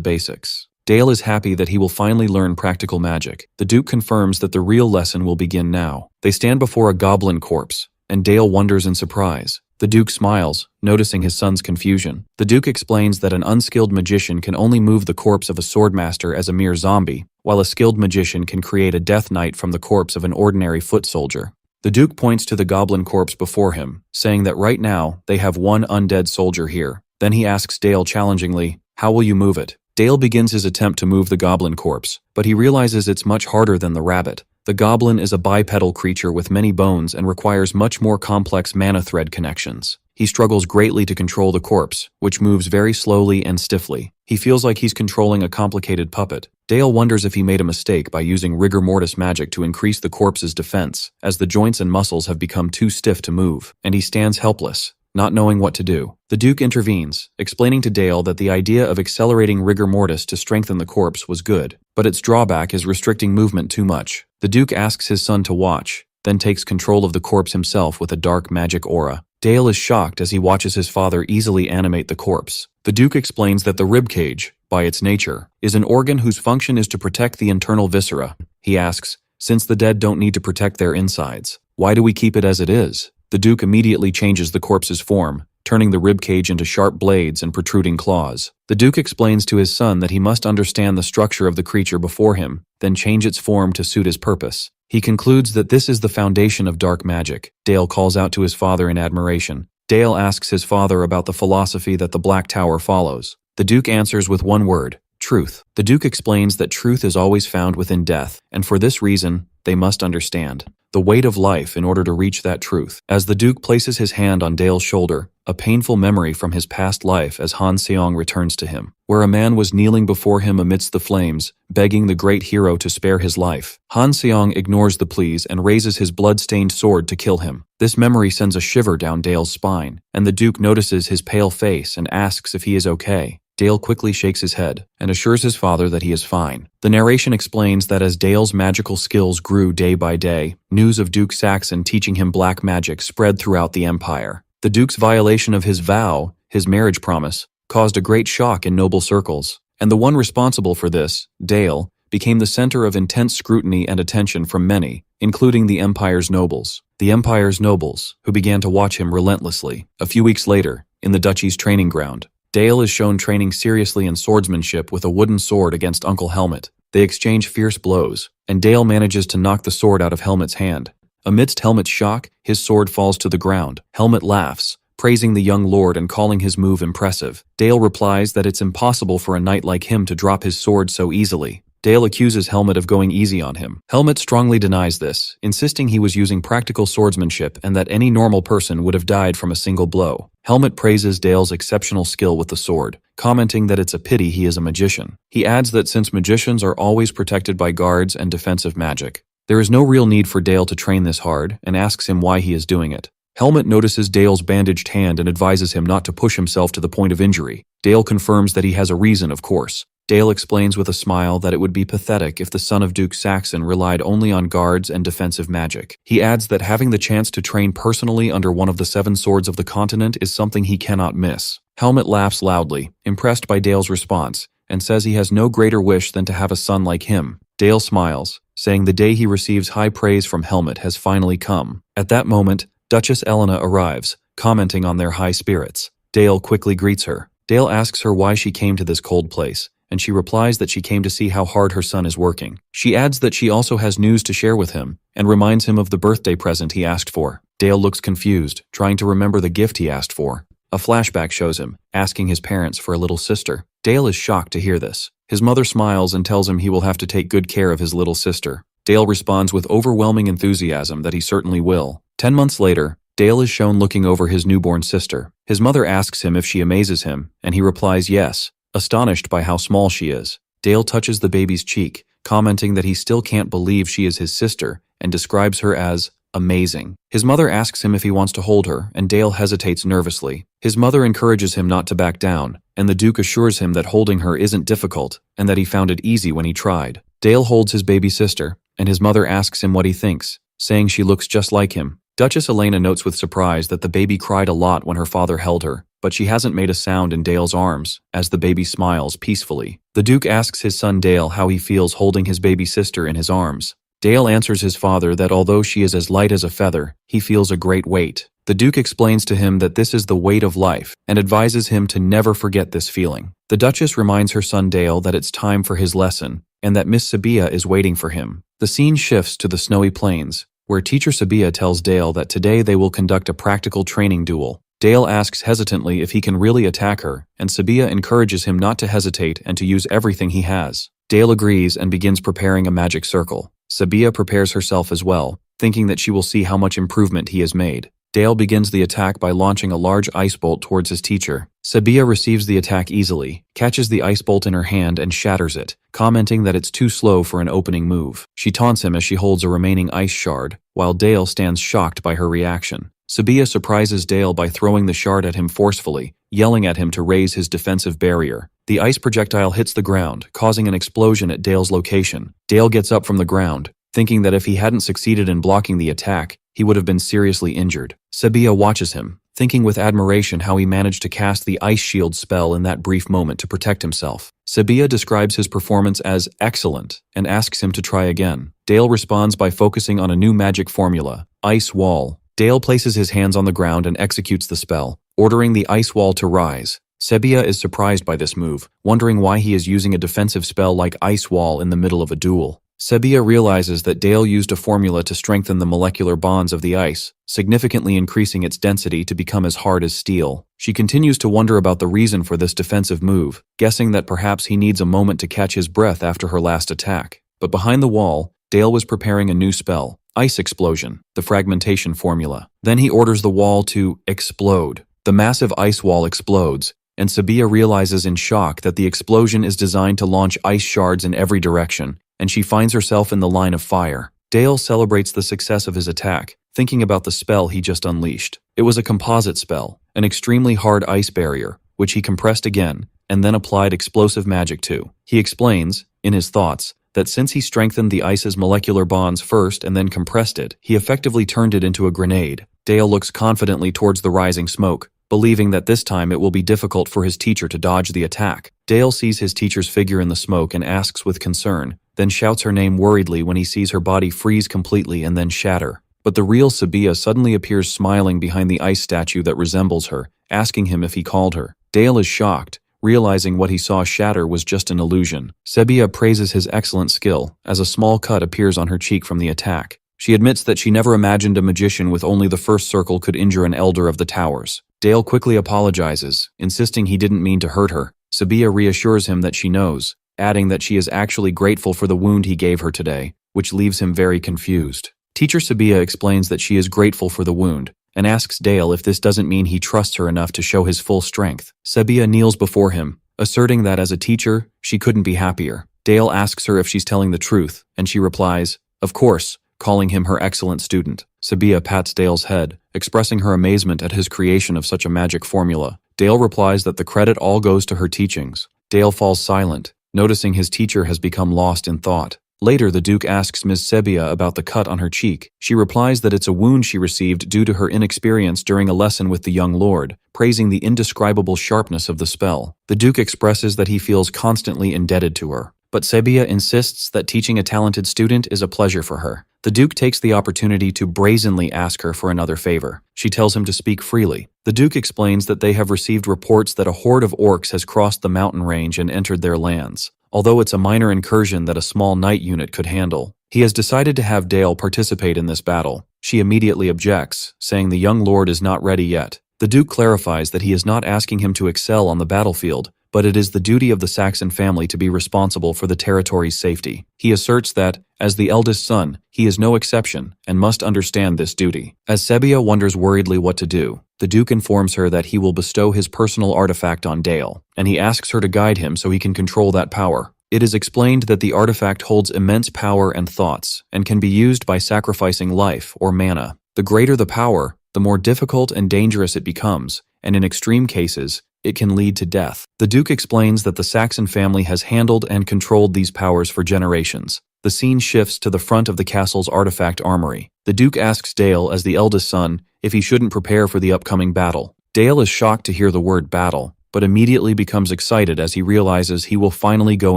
basics. Dale is happy that he will finally learn practical magic. The Duke confirms that the real lesson will begin now. They stand before a goblin corpse, and Dale wonders in surprise. The Duke smiles, noticing his son's confusion. The Duke explains that an unskilled magician can only move the corpse of a swordmaster as a mere zombie, while a skilled magician can create a death knight from the corpse of an ordinary foot soldier. The Duke points to the goblin corpse before him, saying that right now they have one undead soldier here. Then he asks Dale challengingly, "How will you move it?" Dale begins his attempt to move the goblin corpse, but he realizes it's much harder than the rabbit. The goblin is a bipedal creature with many bones and requires much more complex mana thread connections. He struggles greatly to control the corpse, which moves very slowly and stiffly. He feels like he's controlling a complicated puppet. Dale wonders if he made a mistake by using rigor mortis magic to increase the corpse's defense, as the joints and muscles have become too stiff to move, and he stands helpless, not knowing what to do. The Duke intervenes, explaining to Dale that the idea of accelerating rigor mortis to strengthen the corpse was good, but its drawback is restricting movement too much. The Duke asks his son to watch, then takes control of the corpse himself with a dark magic aura. Dale is shocked as he watches his father easily animate the corpse. The Duke explains that the ribcage, by its nature, is an organ whose function is to protect the internal viscera. He asks, since the dead don't need to protect their insides, why do we keep it as it is? The Duke immediately changes the corpse's form, turning the ribcage into sharp blades and protruding claws. The Duke explains to his son that he must understand the structure of the creature before him, then change its form to suit his purpose. He concludes that this is the foundation of dark magic. Dale calls out to his father in admiration. Dale asks his father about the philosophy that the Black Tower follows. The Duke answers with one word, truth. The Duke explains that truth is always found within death, and for this reason, they must understand the weight of life in order to reach that truth. As the Duke places his hand on Dale's shoulder, a painful memory from his past life as Han Seong returns to him, where a man was kneeling before him amidst the flames, begging the great hero to spare his life. Han Seong ignores the pleas and raises his blood-stained sword to kill him. This memory sends a shiver down Dale's spine, and the Duke notices his pale face and asks if he is okay. Dale quickly shakes his head and assures his father that he is fine. The narration explains that as Dale's magical skills grew day by day, news of Duke Saxon teaching him black magic spread throughout the empire. The Duke's violation of his vow, his marriage promise, caused a great shock in noble circles, and the one responsible for this, Dale, became the center of intense scrutiny and attention from many, including the empire's nobles. The empire's nobles, who began to watch him relentlessly. A few weeks later, in the duchy's training ground, Dale is shown training seriously in swordsmanship with a wooden sword against Uncle Helmet. They exchange fierce blows, and Dale manages to knock the sword out of Helmet's hand. Amidst Helmet's shock, his sword falls to the ground. Helmet laughs, praising the young lord and calling his move impressive. Dale replies that it's impossible for a knight like him to drop his sword so easily. Dale accuses Helmet of going easy on him. Helmet strongly denies this, insisting he was using practical swordsmanship and that any normal person would have died from a single blow. Helmet praises Dale's exceptional skill with the sword, commenting that it's a pity he is a magician. He adds that since magicians are always protected by guards and defensive magic, there is no real need for Dale to train this hard, and asks him why he is doing it. Helmet notices Dale's bandaged hand and advises him not to push himself to the point of injury. Dale confirms that he has a reason, of course. Dale explains with a smile that it would be pathetic if the son of Duke Saxon relied only on guards and defensive magic. He adds that having the chance to train personally under one of the 7 swords of the continent is something he cannot miss. Helmet laughs loudly, impressed by Dale's response, and says he has no greater wish than to have a son like him. Dale smiles, saying the day he receives high praise from Helmet has finally come. At that moment, Duchess Elena arrives, commenting on their high spirits. Dale quickly greets her. Dale asks her why she came to this cold place, and she replies that she came to see how hard her son is working. She adds that she also has news to share with him, and reminds him of the birthday present he asked for. Dale looks confused, trying to remember the gift he asked for. A flashback shows him, asking his parents for a little sister. Dale is shocked to hear this. His mother smiles and tells him he will have to take good care of his little sister. Dale responds with overwhelming enthusiasm that he certainly will. 10 months later, Dale is shown looking over his newborn sister. His mother asks him if she amazes him, and he replies yes, astonished by how small she is. Dale touches the baby's cheek, commenting that he still can't believe she is his sister, and describes her as amazing. His mother asks him if he wants to hold her, and Dale hesitates nervously. His mother encourages him not to back down, and the Duke assures him that holding her isn't difficult, and that he found it easy when he tried. Dale holds his baby sister, and his mother asks him what he thinks, saying she looks just like him. Duchess Elena notes with surprise that the baby cried a lot when her father held her, but she hasn't made a sound in Dale's arms, as the baby smiles peacefully. The Duke asks his son Dale how he feels holding his baby sister in his arms. Dale answers his father that although she is as light as a feather, he feels a great weight. The Duke explains to him that this is the weight of life, and advises him to never forget this feeling. The Duchess reminds her son Dale that it's time for his lesson, and that Miss Sabia is waiting for him. The scene shifts to the snowy plains, where Teacher Sabia tells Dale that today they will conduct a practical training duel. Dale asks hesitantly if he can really attack her, and Sabia encourages him not to hesitate and to use everything he has. Dale agrees and begins preparing a magic circle. Sabia prepares herself as well, thinking that she will see how much improvement he has made. Dale begins the attack by launching a large ice bolt towards his teacher. Sabia receives the attack easily, catches the ice bolt in her hand and shatters it, commenting that it's too slow for an opening move. She taunts him as she holds a remaining ice shard, while Dale stands shocked by her reaction. Sabia surprises Dale by throwing the shard at him forcefully, yelling at him to raise his defensive barrier. The ice projectile hits the ground, causing an explosion at Dale's location. Dale gets up from the ground, thinking that if he hadn't succeeded in blocking the attack, he would have been seriously injured. Sabia watches him, thinking with admiration how he managed to cast the ice shield spell in that brief moment to protect himself. Sabia describes his performance as excellent and asks him to try again. Dale responds by focusing on a new magic formula, Ice Wall. Dale places his hands on the ground and executes the spell, ordering the ice wall to rise. Sabia is surprised by this move, wondering why he is using a defensive spell like Ice Wall in the middle of a duel. Sabia realizes that Dale used a formula to strengthen the molecular bonds of the ice, significantly increasing its density to become as hard as steel. She continues to wonder about the reason for this defensive move, guessing that perhaps he needs a moment to catch his breath after her last attack. But behind the wall, Dale was preparing a new spell, Ice Explosion, the fragmentation formula. Then he orders the wall to explode. The massive ice wall explodes, and Sabia realizes in shock that the explosion is designed to launch ice shards in every direction, and she finds herself in the line of fire. Dale celebrates the success of his attack, thinking about the spell he just unleashed. It was a composite spell, an extremely hard ice barrier, which he compressed again, and then applied explosive magic to. He explains, in his thoughts, that since he strengthened the ice's molecular bonds first and then compressed it, he effectively turned it into a grenade. Dale looks confidently towards the rising smoke, believing that this time it will be difficult for his teacher to dodge the attack. Dale sees his teacher's figure in the smoke and asks with concern, then shouts her name worriedly when he sees her body freeze completely and then shatter. But the real Sabia suddenly appears smiling behind the ice statue that resembles her, asking him if he called her. Dale is shocked, realizing what he saw shatter was just an illusion. Sabia praises his excellent skill, as a small cut appears on her cheek from the attack. She admits that she never imagined a magician with only the first circle could injure an elder of the towers. Dale quickly apologizes, insisting he didn't mean to hurt her. Sabia reassures him that she knows, adding that she is actually grateful for the wound he gave her today, which leaves him very confused. Teacher Sabia explains that she is grateful for the wound, and asks Dale if this doesn't mean he trusts her enough to show his full strength. Sabia kneels before him, asserting that as a teacher, she couldn't be happier. Dale asks her if she's telling the truth, and she replies, "Of course," calling him her excellent student. Sabia pats Dale's head, expressing her amazement at his creation of such a magic formula. Dale replies that the credit all goes to her teachings. Dale falls silent, noticing his teacher has become lost in thought. Later, the Duke asks Ms. Sabia about the cut on her cheek. She replies that it's a wound she received due to her inexperience during a lesson with the young lord, praising the indescribable sharpness of the spell. The Duke expresses that he feels constantly indebted to her, but Sabia insists that teaching a talented student is a pleasure for her. The Duke takes the opportunity to brazenly ask her for another favor. She tells him to speak freely. The Duke explains that they have received reports that a horde of orcs has crossed the mountain range and entered their lands. Although it's a minor incursion that a small knight unit could handle, he has decided to have Dale participate in this battle. She immediately objects, saying the young lord is not ready yet. The Duke clarifies that he is not asking him to excel on the battlefield, but it is the duty of the Saxon family to be responsible for the territory's safety. He asserts that, as the eldest son, he is no exception and must understand this duty. As Sebia wonders worriedly what to do, the Duke informs her that he will bestow his personal artifact on Dale, and he asks her to guide him so he can control that power. It is explained that the artifact holds immense power and thoughts, and can be used by sacrificing life or mana. The greater the power, the more difficult and dangerous it becomes, and in extreme cases, it can lead to death. The Duke explains that the Saxon family has handled and controlled these powers for generations. The scene shifts to the front of the castle's artifact armory. The Duke asks Dale, as the eldest son, if he shouldn't prepare for the upcoming battle. Dale is shocked to hear the word battle, but immediately becomes excited as he realizes he will finally go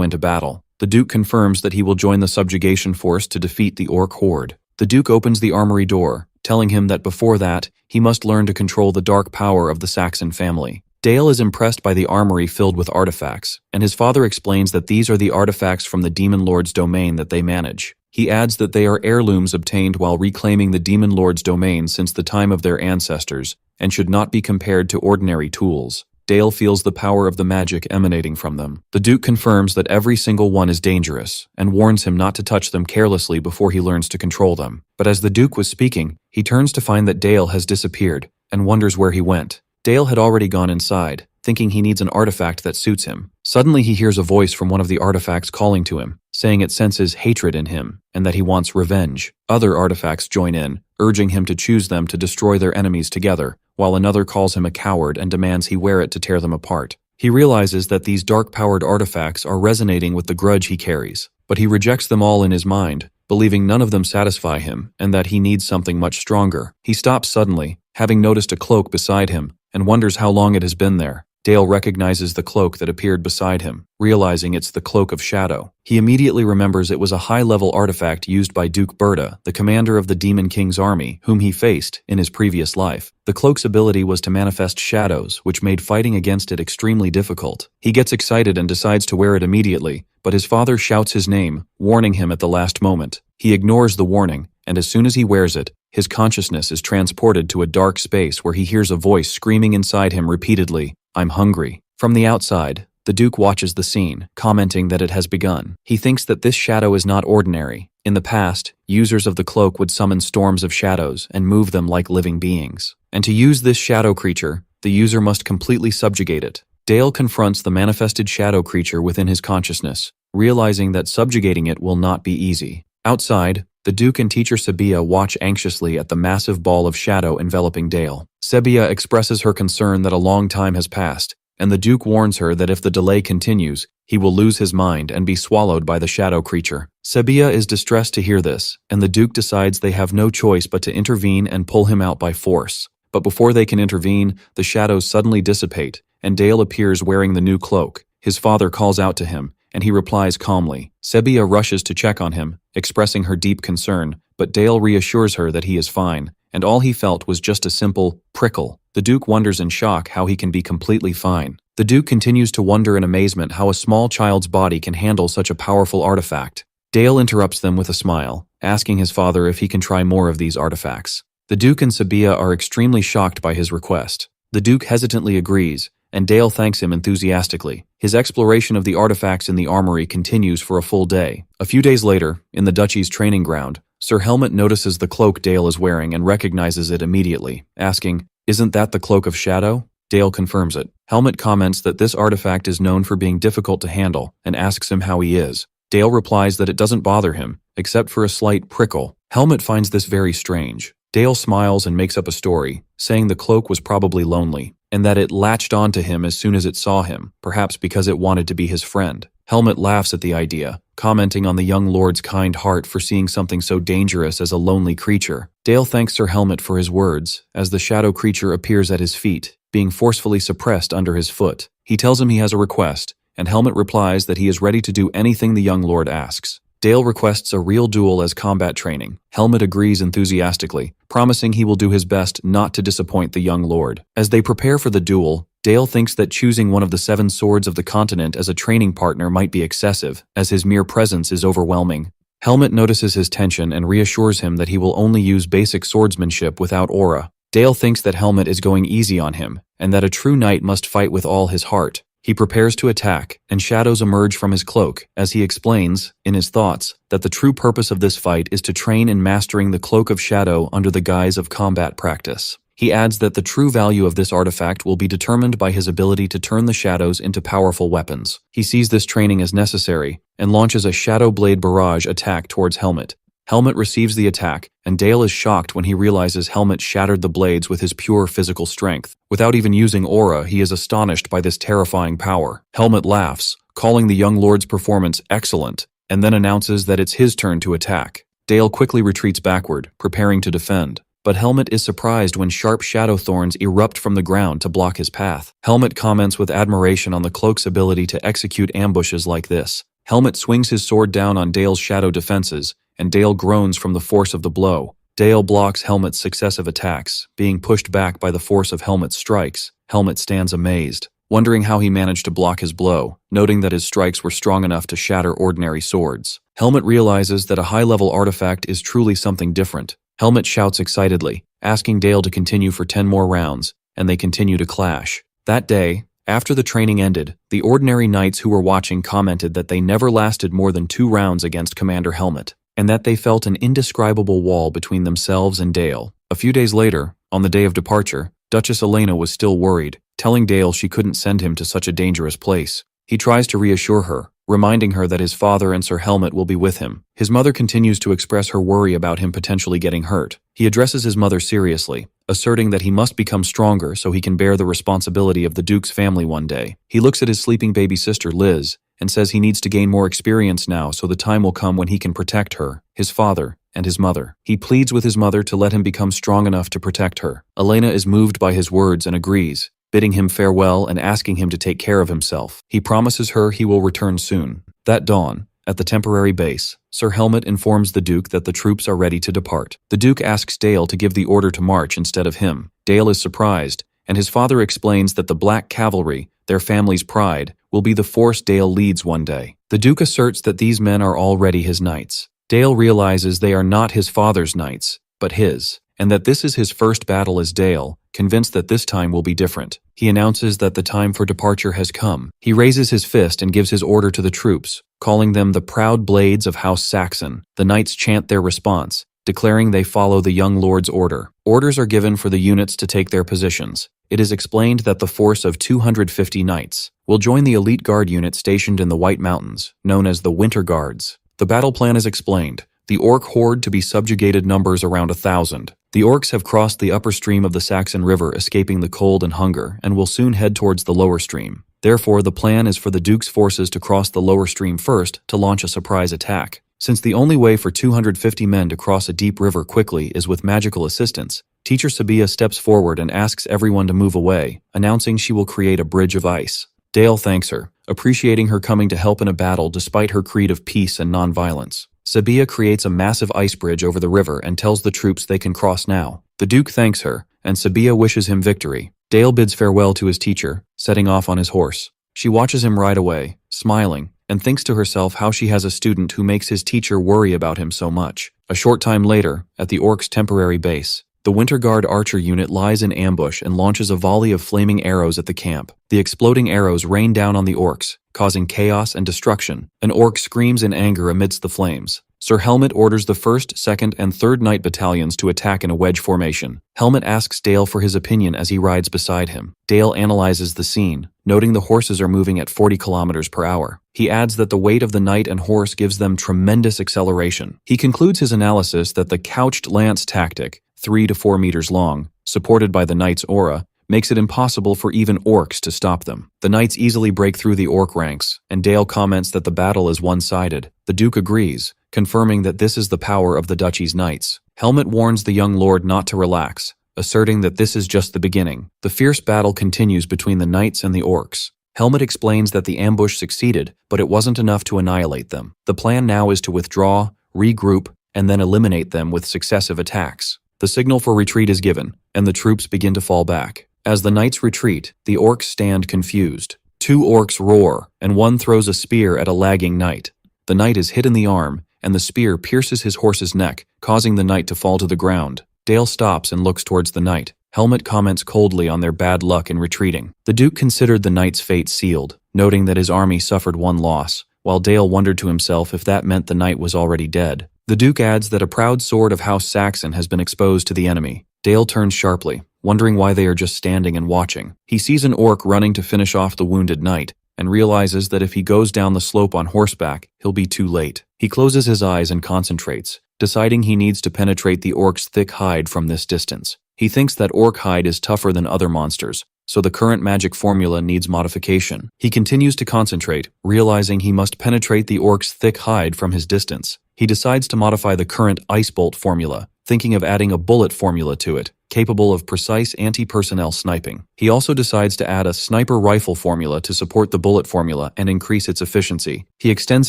into battle. The Duke confirms that he will join the subjugation force to defeat the orc horde. The Duke opens the armory door, telling him that before that, he must learn to control the dark power of the Saxon family. Dale is impressed by the armory filled with artifacts, and his father explains that these are the artifacts from the Demon Lord's domain that they manage. He adds that they are heirlooms obtained while reclaiming the Demon Lord's domain since the time of their ancestors, and should not be compared to ordinary tools. Dale feels the power of the magic emanating from them. The Duke confirms that every single one is dangerous, and warns him not to touch them carelessly before he learns to control them. But as the Duke was speaking, he turns to find that Dale has disappeared, and wonders where he went. Dale had already gone inside, thinking he needs an artifact that suits him. Suddenly he hears a voice from one of the artifacts calling to him, saying it senses hatred in him, and that he wants revenge. Other artifacts join in, urging him to choose them to destroy their enemies together, while another calls him a coward and demands he wear it to tear them apart. He realizes that these dark-powered artifacts are resonating with the grudge he carries, but he rejects them all in his mind, believing none of them satisfy him and that he needs something much stronger. He stops suddenly, having noticed a cloak beside him, and wonders how long it has been there. Dale recognizes the cloak that appeared beside him, realizing it's the Cloak of Shadow. He immediately remembers it was a high-level artifact used by Duke Berta, the commander of the Demon King's army, whom he faced in his previous life. The cloak's ability was to manifest shadows, which made fighting against it extremely difficult. He gets excited and decides to wear it immediately, but his father shouts his name, warning him at the last moment. He ignores the warning, and as soon as he wears it, his consciousness is transported to a dark space where he hears a voice screaming inside him repeatedly, "I'm hungry." From the outside, the Duke watches the scene, commenting that it has begun. He thinks that this shadow is not ordinary. In the past, users of the cloak would summon storms of shadows and move them like living beings. And to use this shadow creature, the user must completely subjugate it. Dale confronts the manifested shadow creature within his consciousness, realizing that subjugating it will not be easy. Outside, the Duke and teacher Sebia watch anxiously at the massive ball of shadow enveloping Dale. Sebia expresses her concern that a long time has passed, and the Duke warns her that if the delay continues, he will lose his mind and be swallowed by the shadow creature. Sebia is distressed to hear this, and the Duke decides they have no choice but to intervene and pull him out by force. But before they can intervene, the shadows suddenly dissipate, and Dale appears wearing the new cloak. His father calls out to him, and he replies calmly. Sebia rushes to check on him, expressing her deep concern, but Dale reassures her that he is fine, and all he felt was just a simple prickle. The Duke wonders in shock how he can be completely fine. The Duke continues to wonder in amazement how a small child's body can handle such a powerful artifact. Dale interrupts them with a smile, asking his father if he can try more of these artifacts. The Duke and Sebia are extremely shocked by his request. The Duke hesitantly agrees, and Dale thanks him enthusiastically. His exploration of the artifacts in the armory continues for a full day. A few days later, in the Duchy's training ground, Sir Helmut notices the cloak Dale is wearing and recognizes it immediately, asking, "Isn't that the Cloak of Shadow?" Dale confirms it. Helmut comments that this artifact is known for being difficult to handle and asks him how he is. Dale replies that it doesn't bother him, except for a slight prickle. Helmut finds this very strange. Dale smiles and makes up a story, saying the cloak was probably lonely, and that it latched onto him as soon as it saw him, perhaps because it wanted to be his friend. Helmut laughs at the idea, commenting on the young lord's kind heart for seeing something so dangerous as a lonely creature. Dale thanks Sir Helmut for his words, as the shadow creature appears at his feet, being forcefully suppressed under his foot. He tells him he has a request, and Helmut replies that he is ready to do anything the young lord asks. Dale requests a real duel as combat training. Helmut agrees enthusiastically, promising he will do his best not to disappoint the young lord. As they prepare for the duel, Dale thinks that choosing one of the 7 swords of the continent as a training partner might be excessive, as his mere presence is overwhelming. Helmut notices his tension and reassures him that he will only use basic swordsmanship without aura. Dale thinks that Helmut is going easy on him, and that a true knight must fight with all his heart. He prepares to attack, and shadows emerge from his cloak, as he explains, in his thoughts, that the true purpose of this fight is to train in mastering the cloak of shadow under the guise of combat practice. He adds that the true value of this artifact will be determined by his ability to turn the shadows into powerful weapons. He sees this training as necessary, and launches a Shadow Blade Barrage attack towards Helmet. Helmet receives the attack, and Dale is shocked when he realizes Helmet shattered the blades with his pure physical strength. Without even using aura, he is astonished by this terrifying power. Helmet laughs, calling the young lord's performance excellent, and then announces that it's his turn to attack. Dale quickly retreats backward, preparing to defend. But Helmet is surprised when sharp shadow thorns erupt from the ground to block his path. Helmet comments with admiration on the cloak's ability to execute ambushes like this. Helmet swings his sword down on Dale's shadow defenses, and Dale groans from the force of the blow. Dale blocks Helmet's successive attacks, being pushed back by the force of Helmet's strikes. Helmet stands amazed, wondering how he managed to block his blow, noting that his strikes were strong enough to shatter ordinary swords. Helmet realizes that a high-level artifact is truly something different. Helmet shouts excitedly, asking Dale to continue for 10 more rounds, and they continue to clash. That day, after the training ended, the ordinary knights who were watching commented that they never lasted more than 2 rounds against Commander Helmet, and that they felt an indescribable wall between themselves and Dale. A few days later, on the day of departure, Duchess Elena was still worried, telling Dale she couldn't send him to such a dangerous place. He tries to reassure her, reminding her that his father and Sir Helmet will be with him. His mother continues to express her worry about him potentially getting hurt. He addresses his mother seriously, asserting that he must become stronger so he can bear the responsibility of the Duke's family one day. He looks at his sleeping baby sister Liz, and says he needs to gain more experience now so the time will come when he can protect her, his father, and his mother. He pleads with his mother to let him become strong enough to protect her. Elena is moved by his words and agrees, bidding him farewell and asking him to take care of himself. He promises her he will return soon. That dawn, at the temporary base, Sir Helmet informs the Duke that the troops are ready to depart. The Duke asks Dale to give the order to march instead of him. Dale is surprised, and his father explains that the Black Cavalry, their family's pride, will be the force Dale leads one day. The Duke asserts that these men are already his knights. Dale realizes they are not his father's knights, but his, and that this is his first battle as Dale, convinced that this time will be different. He announces that the time for departure has come. He raises his fist and gives his order to the troops, calling them the proud blades of House Saxon. The knights chant their response, declaring they follow the young lord's order. Orders are given for the units to take their positions. It is explained that the force of 250 knights will join the elite guard unit stationed in the White Mountains, known as the Winter Guards. The battle plan is explained. The orc horde to be subjugated numbers around 1,000. The orcs have crossed the upper stream of the Saxon River, escaping the cold and hunger, and will soon head towards the lower stream. Therefore, the plan is for the Duke's forces to cross the lower stream first to launch a surprise attack. Since the only way for 250 men to cross a deep river quickly is with magical assistance, Teacher Sabia steps forward and asks everyone to move away, announcing she will create a bridge of ice. Dale thanks her, appreciating her coming to help in a battle despite her creed of peace and nonviolence. Sabia creates a massive ice bridge over the river and tells the troops they can cross now. The Duke thanks her, and Sabia wishes him victory. Dale bids farewell to his teacher, setting off on his horse. She watches him ride away, smiling, and thinks to herself how she has a student who makes his teacher worry about him so much. A short time later, at the orcs' temporary base, the Winter Guard archer unit lies in ambush and launches a volley of flaming arrows at the camp. The exploding arrows rain down on the orcs, causing chaos and destruction. An orc screams in anger amidst the flames. Sir Helmet orders the 1st, 2nd, and 3rd Knight battalions to attack in a wedge formation. Helmet asks Dale for his opinion as he rides beside him. Dale analyzes the scene, noting the horses are moving at 40 kilometers per hour. He adds that the weight of the knight and horse gives them tremendous acceleration. He concludes his analysis that the couched lance tactic, 3 to 4 meters long, supported by the knight's aura, makes it impossible for even orcs to stop them. The knights easily break through the orc ranks, and Dale comments that the battle is one-sided. The Duke agrees, confirming that this is the power of the duchy's knights. Helmet warns the young lord not to relax, asserting that this is just the beginning. The fierce battle continues between the knights and the orcs. Helmet explains that the ambush succeeded, but it wasn't enough to annihilate them. The plan now is to withdraw, regroup, and then eliminate them with successive attacks. The signal for retreat is given, and the troops begin to fall back. As the knights retreat, the orcs stand confused. 2 orcs roar, and one throws a spear at a lagging knight. The knight is hit in the arm, and the spear pierces his horse's neck, causing the knight to fall to the ground. Dale stops and looks towards the knight. Helmet comments coldly on their bad luck in retreating. The Duke considered the knight's fate sealed, noting that his army suffered one loss, while Dale wondered to himself if that meant the knight was already dead. The Duke adds that a proud sword of House Saxon has been exposed to the enemy. Dale turns sharply, wondering why they are just standing and watching. He sees an orc running to finish off the wounded knight, and realizes that if he goes down the slope on horseback, he'll be too late. He closes his eyes and concentrates, deciding he needs to penetrate the orc's thick hide from this distance. He thinks that orc hide is tougher than other monsters, so the current magic formula needs modification. He continues to concentrate, realizing he must penetrate the orc's thick hide from his distance. He decides to modify the current Ice Bolt formula, thinking of adding a bullet formula to it, capable of precise anti-personnel sniping. He also decides to add a sniper rifle formula to support the bullet formula and increase its efficiency. He extends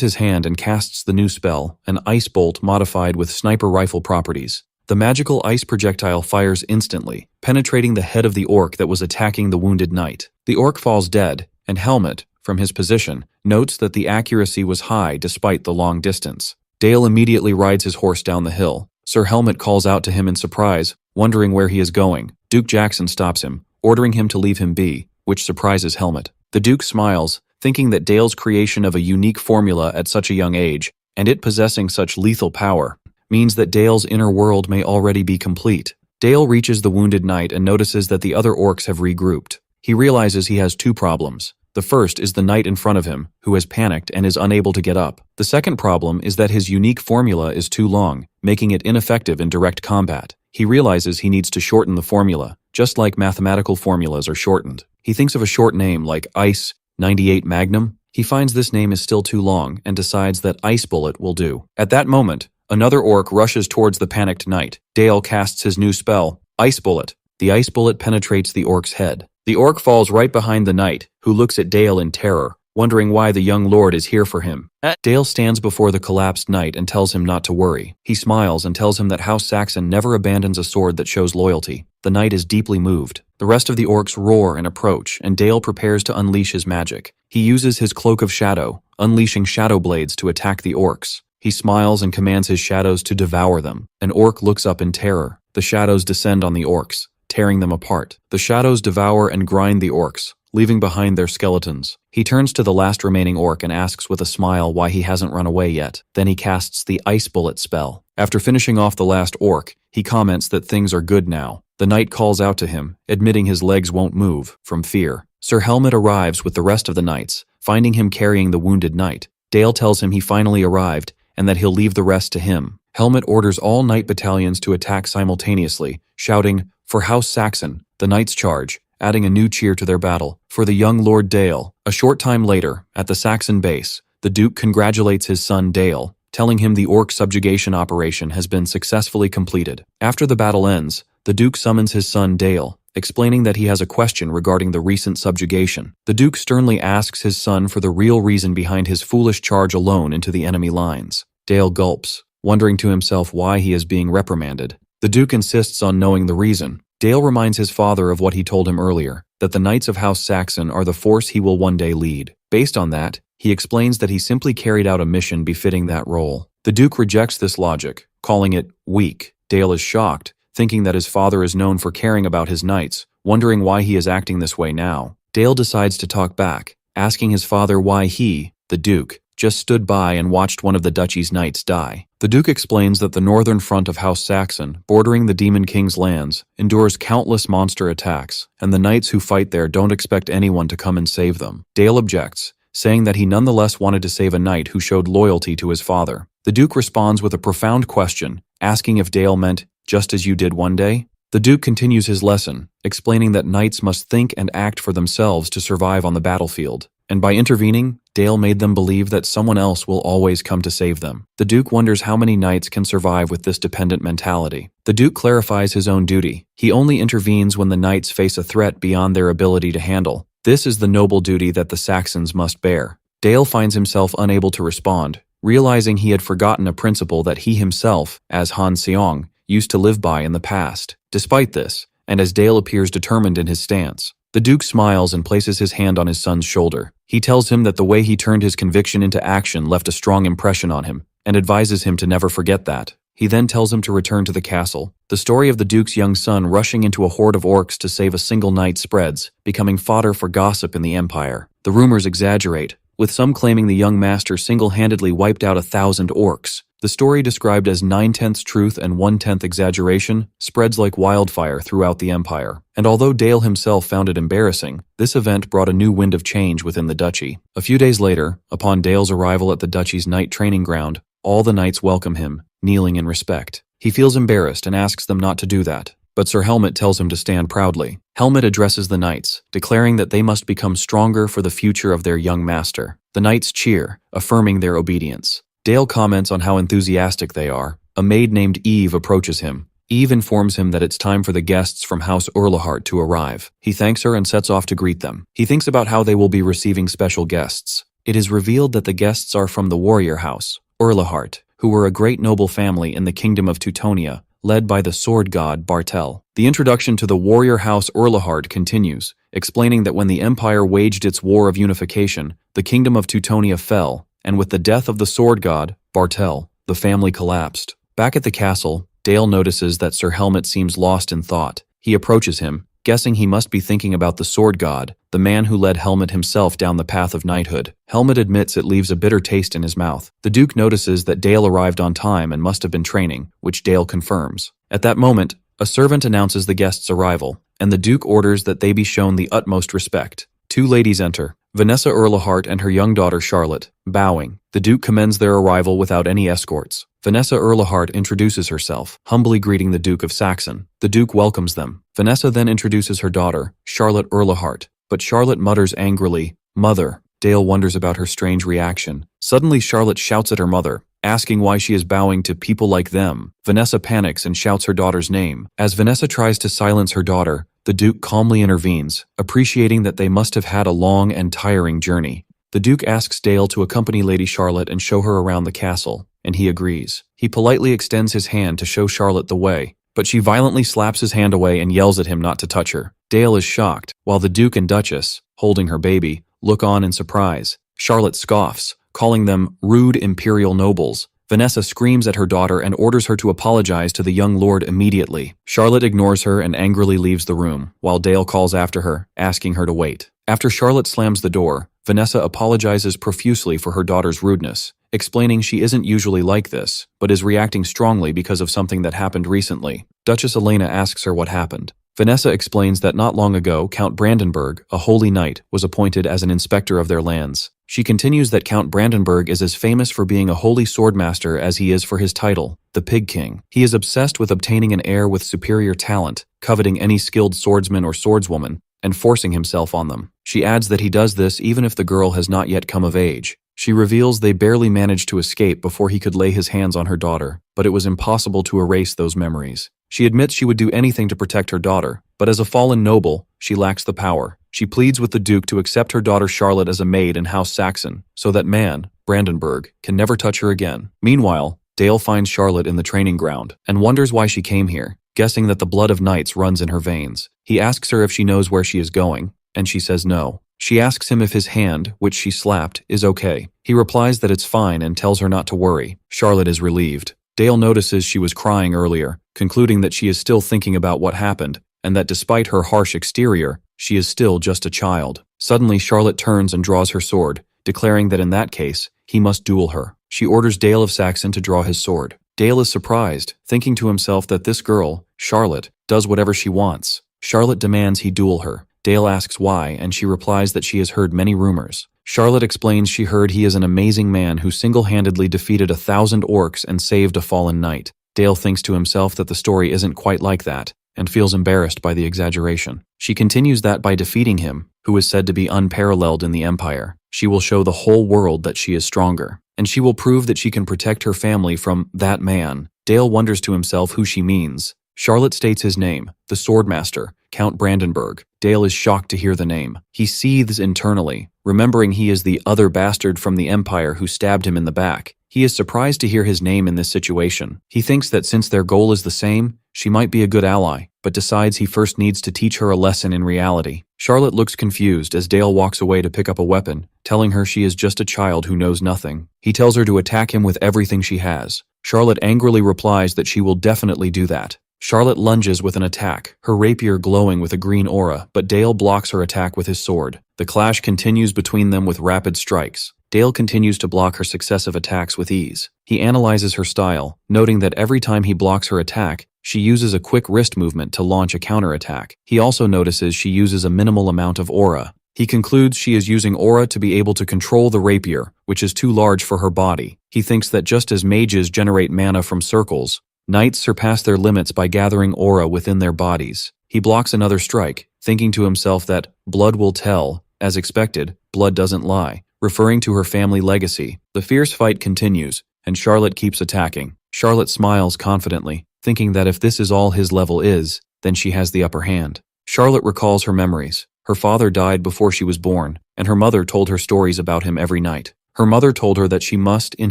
his hand and casts the new spell, an Ice Bolt modified with sniper rifle properties. The magical ice projectile fires instantly, penetrating the head of the orc that was attacking the wounded knight. The orc falls dead, and Helmet, from his position, notes that the accuracy was high despite the long distance. Dale immediately rides his horse down the hill. Sir Helmet calls out to him in surprise, wondering where he is going. Duke Jackson stops him, ordering him to leave him be, which surprises Helmet. The Duke smiles, thinking that Dale's creation of a unique formula at such a young age, and it possessing such lethal power, means that Dale's inner world may already be complete. Dale reaches the wounded knight and notices that the other orcs have regrouped. He realizes he has two problems. The first is the knight in front of him, who has panicked and is unable to get up. The second problem is that his unique formula is too long, making it ineffective in direct combat. He realizes he needs to shorten the formula, just like mathematical formulas are shortened. He thinks of a short name like Ice 98 Magnum. He finds this name is still too long and decides that Ice Bullet will do. At that moment, another orc rushes towards the panicked knight. Dale casts his new spell, Ice Bullet. The ice bullet penetrates the orc's head. The orc falls right behind the knight, who looks at Dale in terror, wondering why the young lord is here for him. Dale stands before the collapsed knight and tells him not to worry. He smiles and tells him that House Saxon never abandons a sword that shows loyalty. The knight is deeply moved. The rest of the orcs roar and approach, and Dale prepares to unleash his magic. He uses his Cloak of Shadow, unleashing shadow blades to attack the orcs. He smiles and commands his shadows to devour them. An orc looks up in terror. The shadows descend on the orcs, tearing them apart. The shadows devour and grind the orcs, leaving behind their skeletons. He turns to the last remaining orc and asks with a smile why he hasn't run away yet. Then he casts the Ice Bullet spell. After finishing off the last orc, he comments that things are good now. The knight calls out to him, admitting his legs won't move, from fear. Sir Helmet arrives with the rest of the knights, finding him carrying the wounded knight. Dale tells him he finally arrived, and that he'll leave the rest to him. Helmet orders all knight battalions to attack simultaneously, shouting, "For House Saxon," the knights charge, adding a new cheer to their battle, for the young Lord Dale. A short time later, at the Saxon base, the Duke congratulates his son Dale, telling him the orc subjugation operation has been successfully completed. After the battle ends, the Duke summons his son Dale, explaining that he has a question regarding the recent subjugation. The Duke sternly asks his son for the real reason behind his foolish charge alone into the enemy lines. Dale gulps, wondering to himself why he is being reprimanded. The Duke insists on knowing the reason. Dale reminds his father of what he told him earlier, that the Knights of House Saxon are the force he will one day lead. Based on that, he explains that he simply carried out a mission befitting that role. The Duke rejects this logic, calling it weak. Dale is shocked, thinking that his father is known for caring about his knights, wondering why he is acting this way now. Dale decides to talk back, asking his father why he, the Duke, just stood by and watched one of the duchy's knights die. The Duke explains that the northern front of House Saxon, bordering the Demon King's lands, endures countless monster attacks, and the knights who fight there don't expect anyone to come and save them. Dale objects, saying that he nonetheless wanted to save a knight who showed loyalty to his father. The Duke responds with a profound question, asking if Dale meant, "Just as you did one day?" The Duke continues his lesson, explaining that knights must think and act for themselves to survive on the battlefield, and by intervening, Dale made them believe that someone else will always come to save them. The Duke wonders how many knights can survive with this dependent mentality. The Duke clarifies his own duty. He only intervenes when the knights face a threat beyond their ability to handle. This is the noble duty that the Saxons must bear. Dale finds himself unable to respond, realizing he had forgotten a principle that he himself, as Han Seong, used to live by in the past. Despite this, and as Dale appears determined in his stance, the Duke smiles and places his hand on his son's shoulder. He tells him that the way he turned his conviction into action left a strong impression on him, and advises him to never forget that. He then tells him to return to the castle. The story of the Duke's young son rushing into a horde of orcs to save a single knight spreads, becoming fodder for gossip in the Empire. The rumors exaggerate, with some claiming the young master single-handedly wiped out 1,000 orcs. The story, described as 9/10 truth and 1/10 exaggeration, spreads like wildfire throughout the Empire. And although Dale himself found it embarrassing, this event brought a new wind of change within the duchy. A few days later, upon Dale's arrival at the duchy's knight training ground, all the knights welcome him, kneeling in respect. He feels embarrassed and asks them not to do that, but Sir Helmet tells him to stand proudly. Helmet addresses the knights, declaring that they must become stronger for the future of their young master. The knights cheer, affirming their obedience. Dale comments on how enthusiastic they are. A maid named Eve approaches him. Eve informs him that it's time for the guests from House Urlahart to arrive. He thanks her and sets off to greet them. He thinks about how they will be receiving special guests. It is revealed that the guests are from the warrior house, Urlahart, who were a great noble family in the kingdom of Teutonia, led by the sword god Bartel. The introduction to the warrior house Urlahart continues, explaining that when the Empire waged its war of unification, the kingdom of Teutonia fell, and with the death of the sword god, Bartel, the family collapsed. Back at the castle, Dale notices that Sir Helmet seems lost in thought. He approaches him, guessing he must be thinking about the sword god, the man who led Helmet himself down the path of knighthood. Helmet admits it leaves a bitter taste in his mouth. The Duke notices that Dale arrived on time and must have been training, which Dale confirms. At that moment, a servant announces the guests' arrival, and the Duke orders that they be shown the utmost respect. Two ladies enter, Vanessa Urlahart and her young daughter Charlotte. Bowing, the Duke commends their arrival without any escorts. Vanessa Urlahart introduces herself, humbly greeting the Duke of Saxon. The Duke welcomes them. Vanessa then introduces her daughter, Charlotte Urlahart, but Charlotte mutters angrily, "Mother." Dale wonders about her strange reaction. Suddenly Charlotte shouts at her mother, asking why she is bowing to people like them. Vanessa panics and shouts her daughter's name. As Vanessa tries to silence her daughter, the Duke calmly intervenes, appreciating that they must have had a long and tiring journey. The Duke asks Dale to accompany Lady Charlotte and show her around the castle, and he agrees. He politely extends his hand to show Charlotte the way, but she violently slaps his hand away and yells at him not to touch her. Dale is shocked, while the Duke and Duchess, holding her baby, look on in surprise. Charlotte scoffs, calling them rude imperial nobles. Vanessa screams at her daughter and orders her to apologize to the young lord immediately. Charlotte ignores her and angrily leaves the room, while Dale calls after her, asking her to wait. After Charlotte slams the door, Vanessa apologizes profusely for her daughter's rudeness, explaining she isn't usually like this, but is reacting strongly because of something that happened recently. Duchess Elena asks her what happened. Vanessa explains that not long ago, Count Brandenburg, a holy knight, was appointed as an inspector of their lands. She continues that Count Brandenburg is as famous for being a holy swordmaster as he is for his title, the Pig King. He is obsessed with obtaining an heir with superior talent, coveting any skilled swordsman or swordswoman, and forcing himself on them. She adds that he does this even if the girl has not yet come of age. She reveals they barely managed to escape before he could lay his hands on her daughter, but it was impossible to erase those memories. She admits she would do anything to protect her daughter, but as a fallen noble, she lacks the power. She pleads with the Duke to accept her daughter Charlotte as a maid in House Saxon, so that Brandenburg, can never touch her again. Meanwhile, Dale finds Charlotte in the training ground, and wonders why she came here, guessing that the blood of knights runs in her veins. He asks her if she knows where she is going, and she says no. She asks him if his hand, which she slapped, is okay. He replies that it's fine and tells her not to worry. Charlotte is relieved. Dale notices she was crying earlier, concluding that she is still thinking about what happened, and that despite her harsh exterior, she is still just a child. Suddenly Charlotte turns and draws her sword, declaring that in that case, he must duel her. She orders Dale of Saxon to draw his sword. Dale is surprised, thinking to himself that this girl, Charlotte, does whatever she wants. Charlotte demands he duel her. Dale asks why, and she replies that she has heard many rumors. Charlotte explains she heard he is an amazing man who single-handedly defeated 1,000 orcs and saved a fallen knight. Dale thinks to himself that the story isn't quite like that, and feels embarrassed by the exaggeration. She continues that by defeating him, who is said to be unparalleled in the Empire, she will show the whole world that she is stronger, and she will prove that she can protect her family from that man. Dale wonders to himself who she means. Charlotte states his name, the Swordmaster, Count Brandenburg. Dale is shocked to hear the name. He seethes internally, remembering he is the other bastard from the Empire who stabbed him in the back. He is surprised to hear his name in this situation. He thinks that since their goal is the same, she might be a good ally, but decides he first needs to teach her a lesson in reality. Charlotte looks confused as Dale walks away to pick up a weapon, telling her she is just a child who knows nothing. He tells her to attack him with everything she has, Charlotte angrily replies that she will definitely do that. Charlotte lunges with an attack, her rapier glowing with a green aura, but Dale blocks her attack with his sword. The clash continues between them with rapid strikes. Dale continues to block her successive attacks with ease. He analyzes her style, noting that every time he blocks her attack, she uses a quick wrist movement to launch a counterattack. He also notices she uses a minimal amount of aura. He concludes she is using aura to be able to control the rapier, which is too large for her body. He thinks that just as mages generate mana from circles, knights surpass their limits by gathering aura within their bodies. He blocks another strike, thinking to himself that blood will tell. As expected, blood doesn't lie, referring to her family legacy. The fierce fight continues, and Charlotte keeps attacking. Charlotte smiles confidently, thinking that if this is all his level is, then she has the upper hand. Charlotte recalls her memories. Her father died before she was born, and her mother told her stories about him every night. Her mother told her that she must, in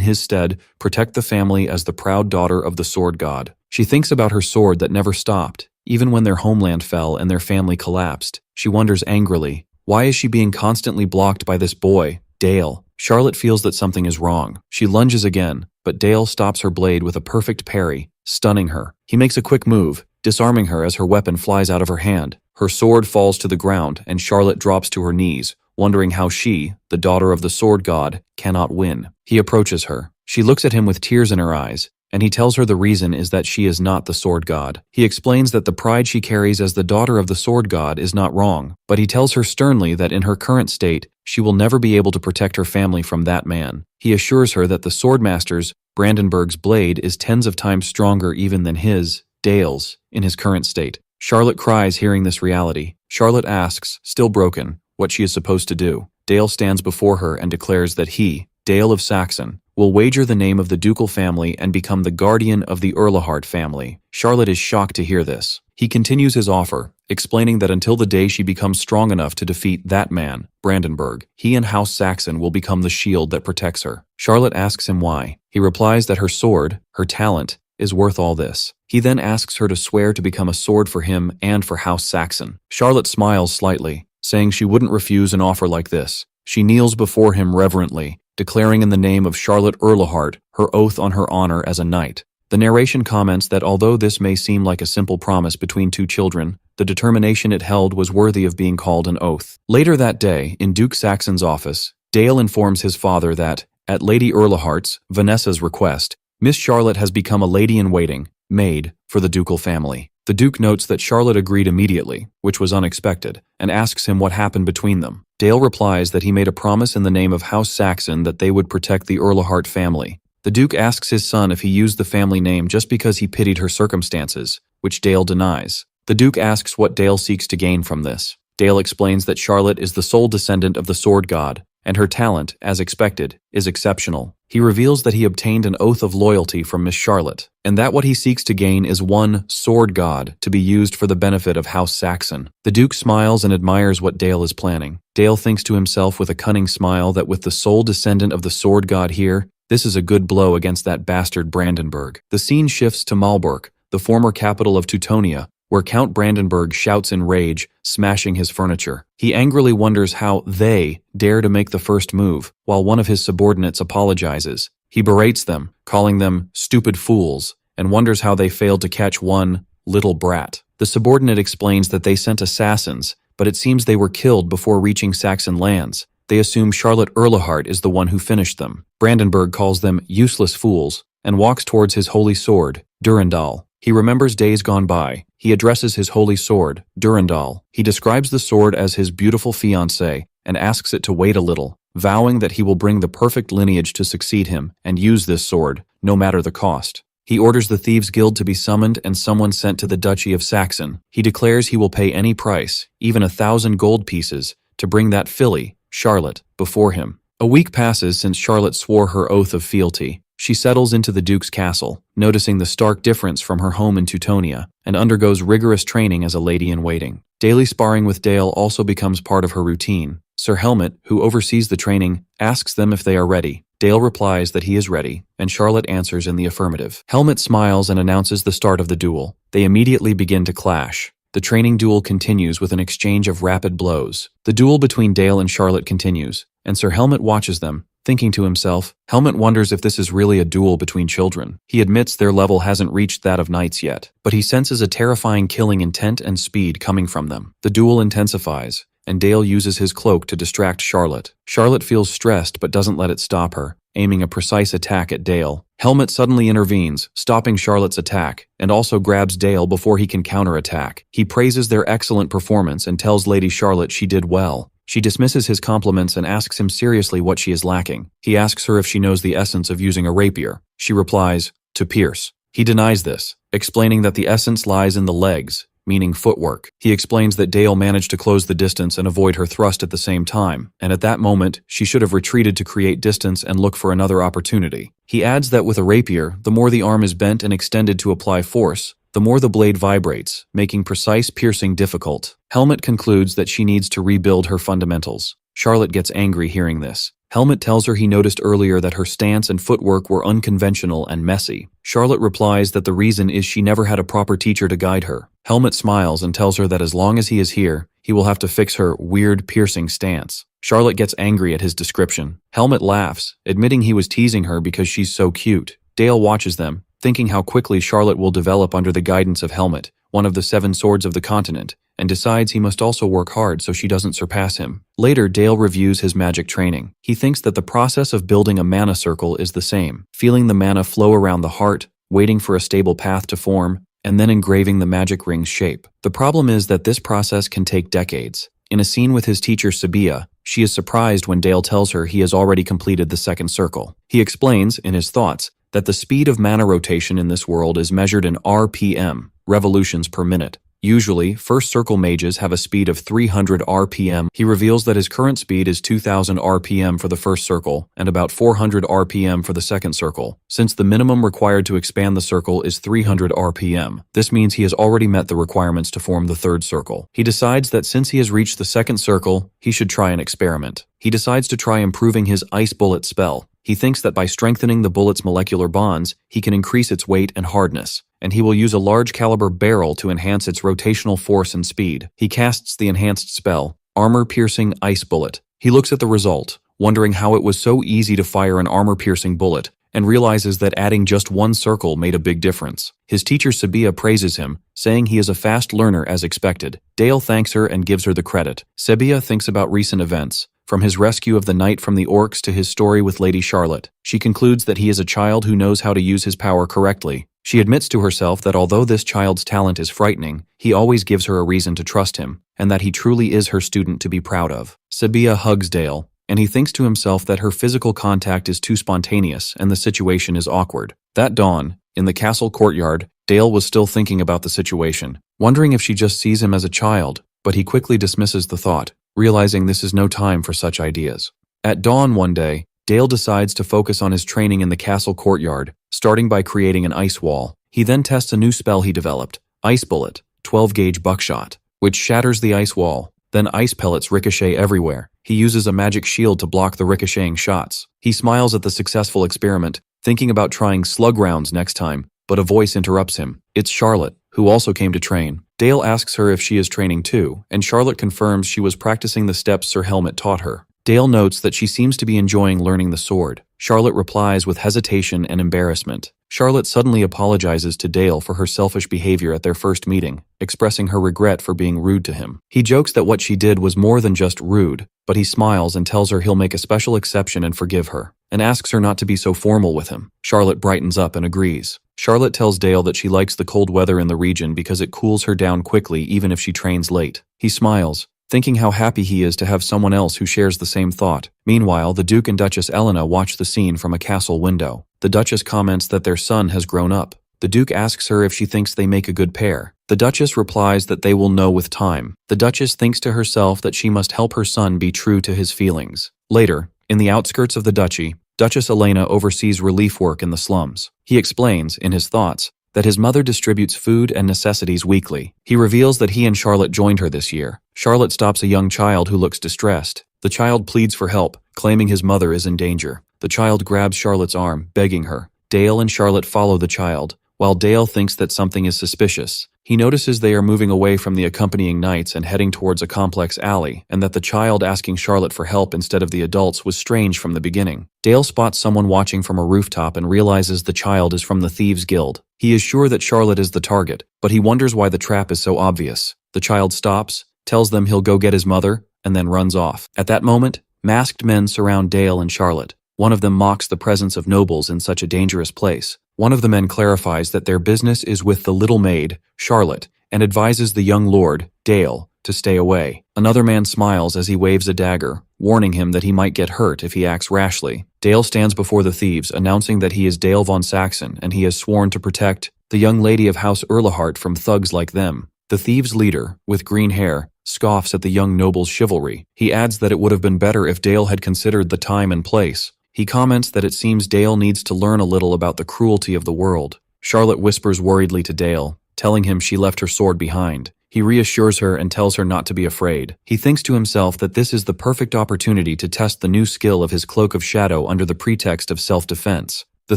his stead, protect the family as the proud daughter of the sword god. She thinks about her sword that never stopped. Even when their homeland fell and their family collapsed, she wonders angrily, why is she being constantly blocked by this boy, Dale? Charlotte feels that something is wrong. She lunges again, but Dale stops her blade with a perfect parry, stunning her. He makes a quick move, disarming her as her weapon flies out of her hand. Her sword falls to the ground, and Charlotte drops to her knees, wondering how she, the daughter of the sword god, cannot win. He approaches her. She looks at him with tears in her eyes, and he tells her the reason is that she is not the sword god. He explains that the pride she carries as the daughter of the sword god is not wrong, but he tells her sternly that in her current state, she will never be able to protect her family from that man. He assures her that the swordmaster's, Brandenburg's blade is tens of times stronger even than his, Dale's, in his current state. Charlotte cries hearing this reality. Charlotte asks, still broken, what she is supposed to do. Dale stands before her and declares that he, Dale of Saxon, will wager the name of the ducal family and become the guardian of the Erlehart family. Charlotte is shocked to hear this. He continues his offer, explaining that until the day she becomes strong enough to defeat that man, Brandenburg, he and House Saxon will become the shield that protects her. Charlotte asks him why. He replies that her sword, her talent, is worth all this. He then asks her to swear to become a sword for him and for House Saxon. Charlotte smiles slightly, saying she wouldn't refuse an offer like this. She kneels before him reverently, declaring in the name of Charlotte Erlehart her oath on her honor as a knight. The narration comments that although this may seem like a simple promise between two children, the determination it held was worthy of being called an oath. Later that day, in Duke Saxon's office, Dale informs his father that, at Lady Erlehart's, Vanessa's request, Miss Charlotte has become a lady-in-waiting, maid, for the ducal family. The Duke notes that Charlotte agreed immediately, which was unexpected, and asks him what happened between them. Dale replies that he made a promise in the name of House Saxon that they would protect the Erlehart family. The Duke asks his son if he used the family name just because he pitied her circumstances, which Dale denies. The Duke asks what Dale seeks to gain from this. Dale explains that Charlotte is the sole descendant of the sword god, and her talent, as expected, is exceptional. He reveals that he obtained an oath of loyalty from Miss Charlotte, and that what he seeks to gain is one sword god to be used for the benefit of House Saxon. The Duke smiles and admires what Dale is planning. Dale thinks to himself with a cunning smile that with the sole descendant of the sword god here, this is a good blow against that bastard Brandenburg. The scene shifts to Malbork, the former capital of Teutonia, where Count Brandenburg shouts in rage, smashing his furniture. He angrily wonders how they dare to make the first move, while one of his subordinates apologizes. He berates them, calling them stupid fools, and wonders how they failed to catch one little brat. The subordinate explains that they sent assassins, but it seems they were killed before reaching Saxon lands. They assume Charlotte Erlehart is the one who finished them. Brandenburg calls them useless fools, and walks towards his holy sword, Durandal. He remembers days gone by. He addresses his holy sword, Durandal. He describes the sword as his beautiful fiancée and asks it to wait a little, vowing that he will bring the perfect lineage to succeed him and use this sword, no matter the cost. He orders the Thieves' Guild to be summoned and someone sent to the Duchy of Saxon. He declares he will pay any price, even 1,000 gold pieces, to bring that filly, Charlotte, before him. A week passes since Charlotte swore her oath of fealty. She settles into the Duke's castle, noticing the stark difference from her home in Teutonia, and undergoes rigorous training as a lady-in-waiting. Daily sparring with Dale also becomes part of her routine. Sir Helmut, who oversees the training, asks them if they are ready. Dale replies that he is ready, and Charlotte answers in the affirmative. Helmut smiles and announces the start of the duel. They immediately begin to clash. The training duel continues with an exchange of rapid blows. The duel between Dale and Charlotte continues, and Sir Helmet watches them, thinking to himself. Helmet wonders if this is really a duel between children. He admits their level hasn't reached that of knights yet, but he senses a terrifying killing intent and speed coming from them. The duel intensifies, and Dale uses his cloak to distract Charlotte. Charlotte feels stressed but doesn't let it stop her, aiming a precise attack at Dale. Helmet suddenly intervenes, stopping Charlotte's attack, and also grabs Dale before he can counterattack. He praises their excellent performance and tells Lady Charlotte she did well. She dismisses his compliments and asks him seriously what she is lacking. He asks her if she knows the essence of using a rapier. She replies, to pierce. He denies this, explaining that the essence lies in the legs, meaning footwork. He explains that Dale managed to close the distance and avoid her thrust at the same time, and at that moment, she should have retreated to create distance and look for another opportunity. He adds that with a rapier, the more the arm is bent and extended to apply force, the more the blade vibrates, making precise piercing difficult. Helmet concludes that she needs to rebuild her fundamentals. Charlotte gets angry hearing this. Helmet tells her he noticed earlier that her stance and footwork were unconventional and messy. Charlotte replies that the reason is she never had a proper teacher to guide her. Helmet smiles and tells her that as long as he is here, he will have to fix her weird piercing stance. Charlotte gets angry at his description. Helmet laughs, admitting he was teasing her because she's so cute. Dale watches them, thinking how quickly Charlotte will develop under the guidance of Helmet, one of the 7 swords of the continent, and decides he must also work hard so she doesn't surpass him. Later, Dale reviews his magic training. He thinks that the process of building a mana circle is the same, feeling the mana flow around the heart, waiting for a stable path to form, and then engraving the magic ring's shape. The problem is that this process can take decades. In a scene with his teacher Sabia, she is surprised when Dale tells her he has already completed the 2nd circle. He explains, in his thoughts, that the speed of mana rotation in this world is measured in RPM, revolutions per minute. Usually, first circle mages have a speed of 300 RPM. He reveals that his current speed is 2000 RPM for the first circle and about 400 RPM for the second circle, since the minimum required to expand the circle is 300 RPM. This means he has already met the requirements to form the 3rd circle. He decides that since he has reached the 2nd circle, he should try an experiment. He decides to try improving his Ice Bullet spell. He thinks that by strengthening the bullet's molecular bonds, he can increase its weight and hardness, and he will use a large caliber barrel to enhance its rotational force and speed. He casts the enhanced spell, Armor-Piercing Ice Bullet. He looks at the result, wondering how it was so easy to fire an armor-piercing bullet, and realizes that adding just 1 circle made a big difference. His teacher Sabia praises him, saying he is a fast learner as expected. Dale thanks her and gives her the credit. Sabia thinks about recent events, from his rescue of the knight from the orcs to his story with Lady Charlotte. She concludes that he is a child who knows how to use his power correctly. She admits to herself that although this child's talent is frightening, he always gives her a reason to trust him, and that he truly is her student to be proud of. Sabia hugs Dale, and he thinks to himself that her physical contact is too spontaneous and the situation is awkward. That dawn, in the castle courtyard, Dale was still thinking about the situation, wondering if she just sees him as a child, but he quickly dismisses the thought, realizing this is no time for such ideas. At dawn one day, Dale decides to focus on his training in the castle courtyard, starting by creating an ice wall. He then tests a new spell he developed, Ice Bullet, 12-gauge buckshot, which shatters the ice wall. Then ice pellets ricochet everywhere. He uses a magic shield to block the ricocheting shots. He smiles at the successful experiment, thinking about trying slug rounds next time, but a voice interrupts him. It's Charlotte, who also came to train. Dale asks her if she is training too, and Charlotte confirms she was practicing the steps Sir Helmet taught her. Dale notes that she seems to be enjoying learning the sword. Charlotte replies with hesitation and embarrassment. Charlotte suddenly apologizes to Dale for her selfish behavior at their first meeting, expressing her regret for being rude to him. He jokes that what she did was more than just rude, but he smiles and tells her he'll make a special exception and forgive her, and asks her not to be so formal with him. Charlotte brightens up and agrees. Charlotte tells Dale that she likes the cold weather in the region because it cools her down quickly even if she trains late. He smiles, thinking how happy he is to have someone else who shares the same thought. Meanwhile, the Duke and Duchess Elena watch the scene from a castle window. The Duchess comments that their son has grown up. The Duke asks her if she thinks they make a good pair. The Duchess replies that they will know with time. The Duchess thinks to herself that she must help her son be true to his feelings. Later, in the outskirts of the duchy, Duchess Elena oversees relief work in the slums. He explains, in his thoughts, that his mother distributes food and necessities weekly. He reveals that he and Charlotte joined her this year. Charlotte stops a young child who looks distressed. The child pleads for help, claiming his mother is in danger. The child grabs Charlotte's arm, begging her. Dale and Charlotte follow the child, while Dale thinks that something is suspicious. He notices they are moving away from the accompanying knights and heading towards a complex alley, and that the child asking Charlotte for help instead of the adults was strange from the beginning. Dale spots someone watching from a rooftop and realizes the child is from the Thieves' Guild. He is sure that Charlotte is the target, but he wonders why the trap is so obvious. The child stops, tells them he'll go get his mother, and then runs off. At that moment, masked men surround Dale and Charlotte. One of them mocks the presence of nobles in such a dangerous place. One of the men clarifies that their business is with the little maid, Charlotte, and advises the young lord, Dale, to stay away. Another man smiles as he waves a dagger, warning him that he might get hurt if he acts rashly. Dale stands before the thieves, announcing that he is Dale von Saxon and he has sworn to protect the young lady of House Erlehart from thugs like them. The thieves' leader, with green hair, scoffs at the young noble's chivalry. He adds that it would have been better if Dale had considered the time and place. He comments that it seems Dale needs to learn a little about the cruelty of the world. Charlotte whispers worriedly to Dale, telling him she left her sword behind. He reassures her and tells her not to be afraid. He thinks to himself that this is the perfect opportunity to test the new skill of his cloak of shadow under the pretext of self-defense. The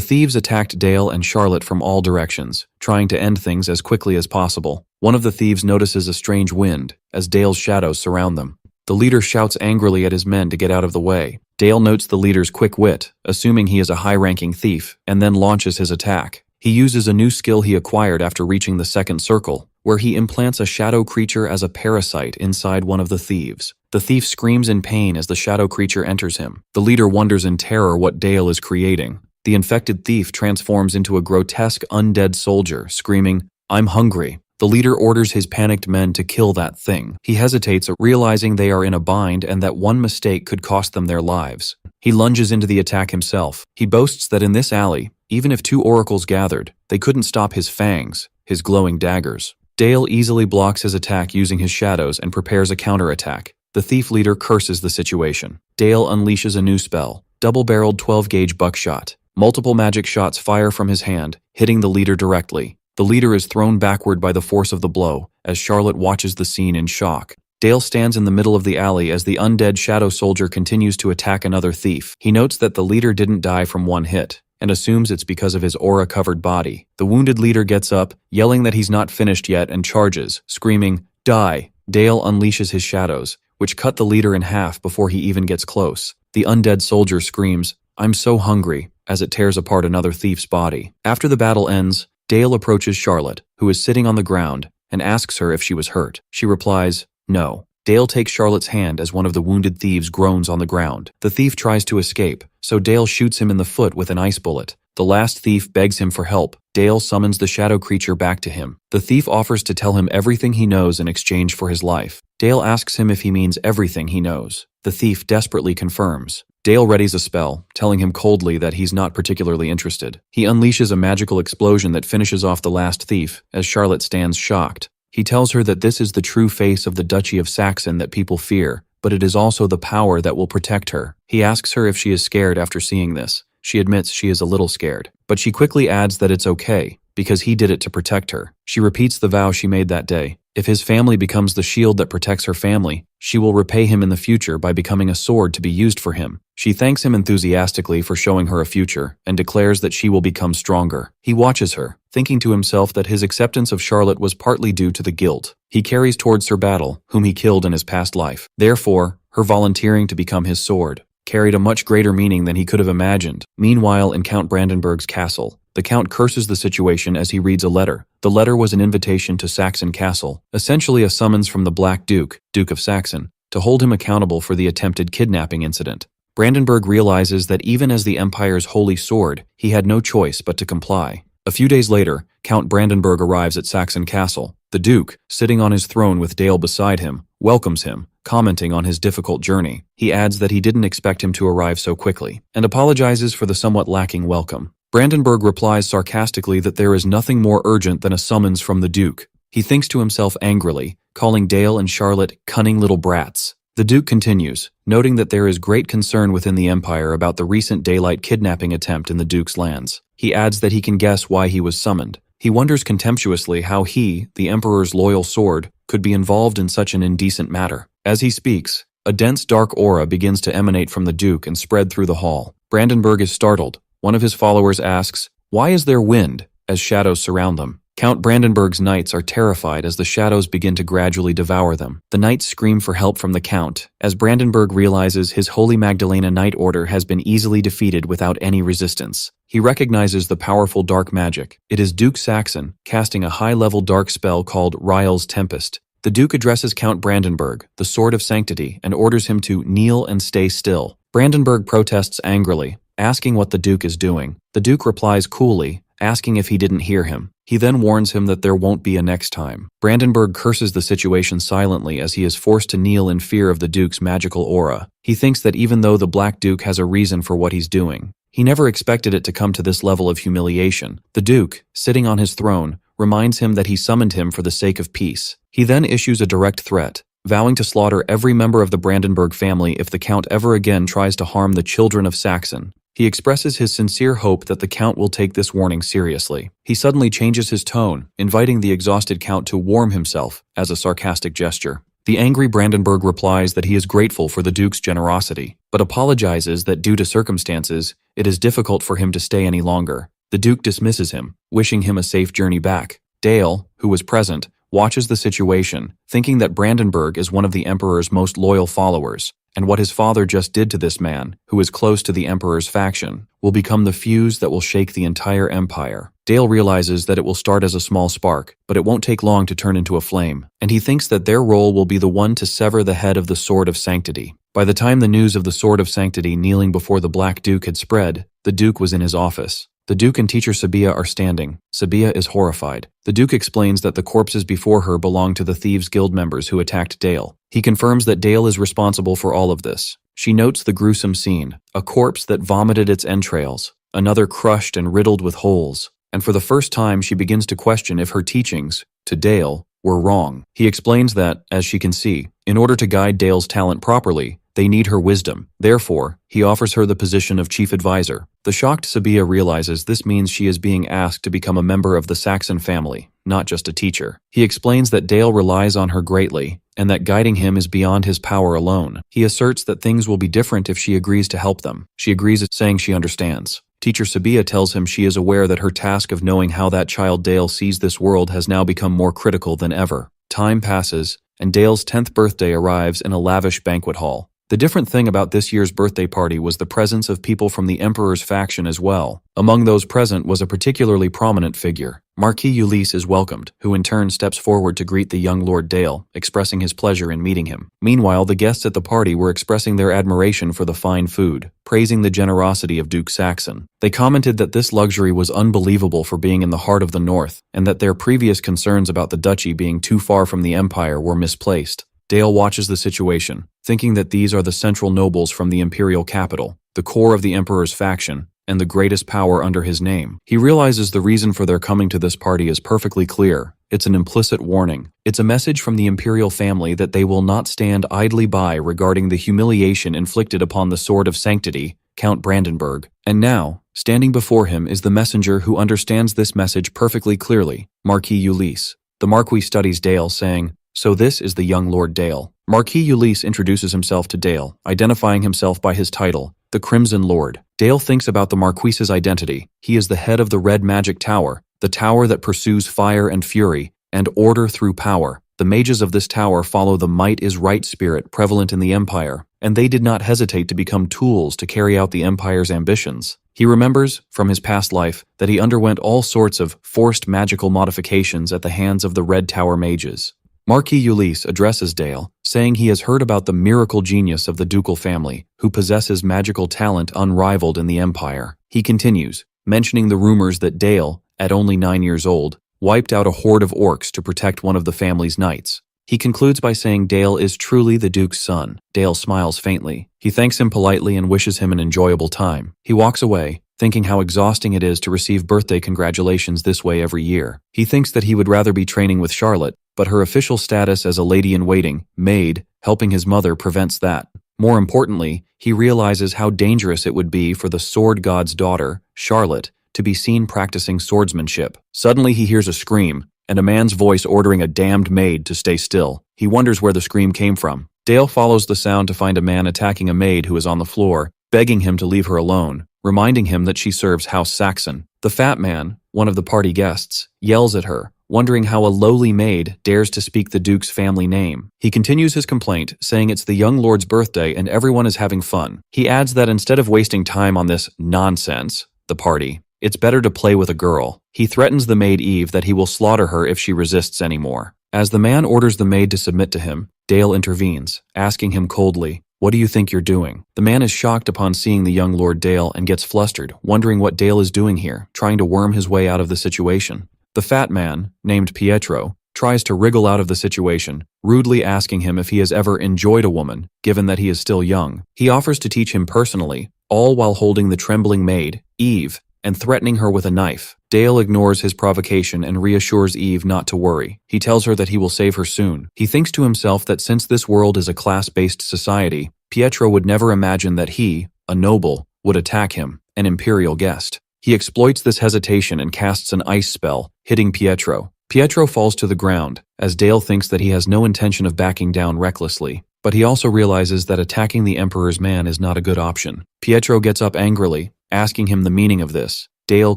thieves attacked Dale and Charlotte from all directions, trying to end things as quickly as possible. One of the thieves notices a strange wind, as Dale's shadows surround them. The leader shouts angrily at his men to get out of the way. Dale notes the leader's quick wit, assuming he is a high-ranking thief, and then launches his attack. He uses a new skill he acquired after reaching the second circle, where he implants a shadow creature as a parasite inside one of the thieves. The thief screams in pain as the shadow creature enters him. The leader wonders in terror what Dale is creating. The infected thief transforms into a grotesque undead soldier, screaming, "I'm hungry." The leader orders his panicked men to kill that thing. He hesitates, realizing they are in a bind and that one mistake could cost them their lives. He lunges into the attack himself. He boasts that in this alley, even if two oracles gathered, they couldn't stop his fangs, his glowing daggers. Dale easily blocks his attack using his shadows and prepares a counterattack. The thief leader curses the situation. Dale unleashes a new spell, double-barreled 12-gauge buckshot. Multiple magic shots fire from his hand, hitting the leader directly. The leader is thrown backward by the force of the blow, as Charlotte watches the scene in shock. Dale stands in the middle of the alley as the undead shadow soldier continues to attack another thief. He notes that the leader didn't die from one hit, and assumes it's because of his aura-covered body. The wounded leader gets up, yelling that he's not finished yet, and charges, screaming, "Die!" Dale unleashes his shadows, which cut the leader in half before he even gets close. The undead soldier screams, "I'm so hungry," as it tears apart another thief's body. After the battle ends, Dale approaches Charlotte, who is sitting on the ground, and asks her if she was hurt. She replies, "No." Dale takes Charlotte's hand as one of the wounded thieves groans on the ground. The thief tries to escape, so Dale shoots him in the foot with an ice bullet. The last thief begs him for help. Dale summons the shadow creature back to him. The thief offers to tell him everything he knows in exchange for his life. Dale asks him if he means everything he knows. The thief desperately confirms. Dale readies a spell, telling him coldly that he's not particularly interested. He unleashes a magical explosion that finishes off the last thief, as Charlotte stands shocked. He tells her that this is the true face of the Duchy of Saxon that people fear, but it is also the power that will protect her. He asks her if she is scared after seeing this. She admits she is a little scared, but she quickly adds that it's okay, because he did it to protect her. She repeats the vow she made that day. If his family becomes the shield that protects her family, she will repay him in the future by becoming a sword to be used for him. She thanks him enthusiastically for showing her a future, and declares that she will become stronger. He watches her, thinking to himself that his acceptance of Charlotte was partly due to the guilt he carries towards Sir Battle, whom he killed in his past life. Therefore, her volunteering to become his sword carried a much greater meaning than he could have imagined. Meanwhile, in Count Brandenburg's castle, the Count curses the situation as he reads a letter. The letter was an invitation to Saxon Castle, essentially a summons from the Black Duke, Duke of Saxon, to hold him accountable for the attempted kidnapping incident. Brandenburg realizes that even as the Empire's holy sword, he had no choice but to comply. A few days later, Count Brandenburg arrives at Saxon Castle. The Duke, sitting on his throne with Dale beside him, welcomes him, commenting on his difficult journey. He adds that he didn't expect him to arrive so quickly, and apologizes for the somewhat lacking welcome. Brandenburg replies sarcastically that there is nothing more urgent than a summons from the Duke. He thinks to himself angrily, calling Dale and Charlotte cunning little brats. The Duke continues, noting that there is great concern within the Empire about the recent daylight kidnapping attempt in the Duke's lands. He adds that he can guess why he was summoned. He wonders contemptuously how he, the Emperor's loyal sword, could be involved in such an indecent matter. As he speaks, a dense dark aura begins to emanate from the Duke and spread through the hall. Brandenburg is startled. One of his followers asks, "Why is there wind?" as shadows surround them. Count Brandenburg's knights are terrified as the shadows begin to gradually devour them. The knights scream for help from the Count, as Brandenburg realizes his Holy Magdalena Knight Order has been easily defeated without any resistance. He recognizes the powerful dark magic. It is Duke Saxon, casting a high-level dark spell called Ryle's Tempest. The Duke addresses Count Brandenburg, the Sword of Sanctity, and orders him to kneel and stay still. Brandenburg protests angrily, asking what the Duke is doing. The Duke replies coolly, asking if he didn't hear him. He then warns him that there won't be a next time. Brandenburg curses the situation silently as he is forced to kneel in fear of the Duke's magical aura. He thinks that even though the Black Duke has a reason for what he's doing, he never expected it to come to this level of humiliation. The Duke, sitting on his throne, reminds him that he summoned him for the sake of peace. He then issues a direct threat, vowing to slaughter every member of the Brandenburg family if the Count ever again tries to harm the children of Saxon. He expresses his sincere hope that the Count will take this warning seriously. He suddenly changes his tone, inviting the exhausted Count to warm himself as a sarcastic gesture. The angry Brandenburg replies that he is grateful for the Duke's generosity, but apologizes that due to circumstances, it is difficult for him to stay any longer. The Duke dismisses him, wishing him a safe journey back. Dale, who was present, watches the situation, thinking that Brandenburg is one of the Emperor's most loyal followers, and what his father just did to this man, who is close to the Emperor's faction, will become the fuse that will shake the entire empire. Dale realizes that it will start as a small spark, but it won't take long to turn into a flame, and he thinks that their role will be the one to sever the head of the Sword of Sanctity. By the time the news of the Sword of Sanctity kneeling before the Black Duke had spread, the Duke was in his office. The Duke and teacher Sabia are standing. Sabia is horrified. The Duke explains that the corpses before her belong to the Thieves' Guild members who attacked Dale. He confirms that Dale is responsible for all of this. She notes the gruesome scene, a corpse that vomited its entrails, another crushed and riddled with holes, and for the first time she begins to question if her teachings, to Dale, were wrong. He explains that, as she can see, in order to guide Dale's talent properly, they need her wisdom. Therefore, he offers her the position of chief advisor. The shocked Sabia realizes this means she is being asked to become a member of the Saxon family, not just a teacher. He explains that Dale relies on her greatly, and that guiding him is beyond his power alone. He asserts that things will be different if she agrees to help them. She agrees, saying she understands. Teacher Sabia tells him she is aware that her task of knowing how that child Dale sees this world has now become more critical than ever. Time passes, and Dale's 10th birthday arrives in a lavish banquet hall. The different thing about this year's birthday party was the presence of people from the Emperor's faction as well. Among those present was a particularly prominent figure. Marquis Ulysse is welcomed, who in turn steps forward to greet the young Lord Dale, expressing his pleasure in meeting him. Meanwhile, the guests at the party were expressing their admiration for the fine food, praising the generosity of Duke Saxon. They commented that this luxury was unbelievable for being in the heart of the North, and that their previous concerns about the duchy being too far from the Empire were misplaced. Dale watches the situation, thinking that these are the central nobles from the imperial capital, the core of the Emperor's faction, and the greatest power under his name. He realizes the reason for their coming to this party is perfectly clear. It's an implicit warning. It's a message from the imperial family that they will not stand idly by regarding the humiliation inflicted upon the Sword of Sanctity, Count Brandenburg. And now, standing before him is the messenger who understands this message perfectly clearly, Marquis Ulysse. The Marquis studies Dale, saying, "So this is the young Lord Dale." Marquis Ulysse introduces himself to Dale, identifying himself by his title, the Crimson Lord. Dale thinks about the Marquis's identity. He is the head of the Red Magic Tower, the tower that pursues fire and fury, and order through power. The mages of this tower follow the might is right spirit prevalent in the Empire, and they did not hesitate to become tools to carry out the Empire's ambitions. He remembers, from his past life, that he underwent all sorts of forced magical modifications at the hands of the Red Tower mages. Marquis Ulysse addresses Dale, saying he has heard about the miracle genius of the ducal family, who possesses magical talent unrivaled in the Empire. He continues, mentioning the rumors that Dale, at only 9 years old, wiped out a horde of orcs to protect one of the family's knights. He concludes by saying Dale is truly the Duke's son. Dale smiles faintly. He thanks him politely and wishes him an enjoyable time. He walks away, thinking how exhausting it is to receive birthday congratulations this way every year. He thinks that he would rather be training with Charlotte, but her official status as a lady-in-waiting, maid, helping his mother prevents that. More importantly, he realizes how dangerous it would be for the sword god's daughter, Charlotte, to be seen practicing swordsmanship. Suddenly he hears a scream, and a man's voice ordering a damned maid to stay still. He wonders where the scream came from. Dale follows the sound to find a man attacking a maid who is on the floor, begging him to leave her alone, reminding him that she serves House Saxon. The fat man, one of the party guests, yells at her, wondering how a lowly maid dares to speak the Duke's family name. He continues his complaint, saying it's the young lord's birthday and everyone is having fun. He adds that instead of wasting time on this nonsense, the party, it's better to play with a girl. He threatens the maid Eve that he will slaughter her if she resists anymore. As the man orders the maid to submit to him, Dale intervenes, asking him coldly, "What do you think you're doing?" The man is shocked upon seeing the young Lord Dale and gets flustered, wondering what Dale is doing here, trying to worm his way out of the situation. The fat man, named Pietro, tries to wriggle out of the situation, rudely asking him if he has ever enjoyed a woman, given that he is still young. He offers to teach him personally, all while holding the trembling maid, Eve, and threatening her with a knife. Dale ignores his provocation and reassures Eve not to worry. He tells her that he will save her soon. He thinks to himself that since this world is a class-based society, Pietro would never imagine that he, a noble, would attack him, an imperial guest. He exploits this hesitation and casts an ice spell, hitting Pietro. Pietro falls to the ground, as Dale thinks that he has no intention of backing down recklessly. But he also realizes that attacking the Emperor's man is not a good option. Pietro gets up angrily, asking him the meaning of this. Dale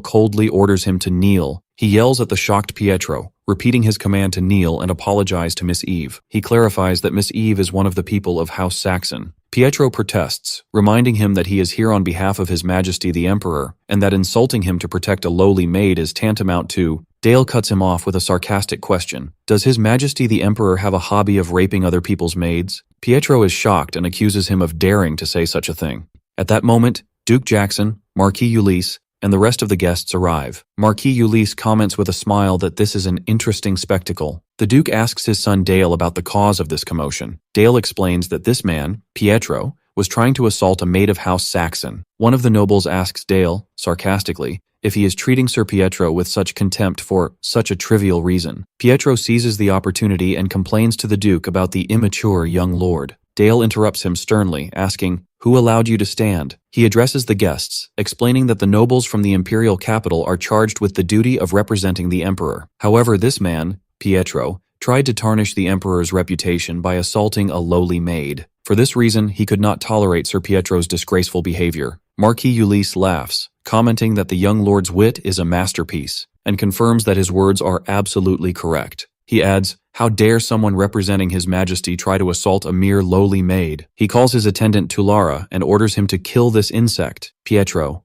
coldly orders him to kneel. He yells at the shocked Pietro, repeating his command to kneel and apologize to Miss Eve. He clarifies that Miss Eve is one of the people of House Saxon. Pietro protests, reminding him that he is here on behalf of His Majesty the Emperor, and that insulting him to protect a lowly maid is tantamount to... Dale cuts him off with a sarcastic question. Does His Majesty the Emperor have a hobby of raping other people's maids? Pietro is shocked and accuses him of daring to say such a thing. At that moment, Duke Jackson, Marquis Ulysses, and the rest of the guests arrive. Marquis Ulysses comments with a smile that this is an interesting spectacle. The Duke asks his son Dale about the cause of this commotion. Dale explains that this man, Pietro, was trying to assault a maid of House Saxon. One of the nobles asks Dale, sarcastically, if he is treating Sir Pietro with such contempt for such a trivial reason. Pietro seizes the opportunity and complains to the Duke about the immature young lord. Dale interrupts him sternly, asking, "Who allowed you to stand?" He addresses the guests, explaining that the nobles from the imperial capital are charged with the duty of representing the emperor. However, this man, Pietro, tried to tarnish the emperor's reputation by assaulting a lowly maid. For this reason, he could not tolerate Sir Pietro's disgraceful behavior. Marquis Ulysses laughs, commenting that the young lord's wit is a masterpiece, and confirms that his words are absolutely correct. He adds, "How dare someone representing His Majesty try to assault a mere lowly maid?" He calls his attendant Tulara and orders him to kill this insect. Pietro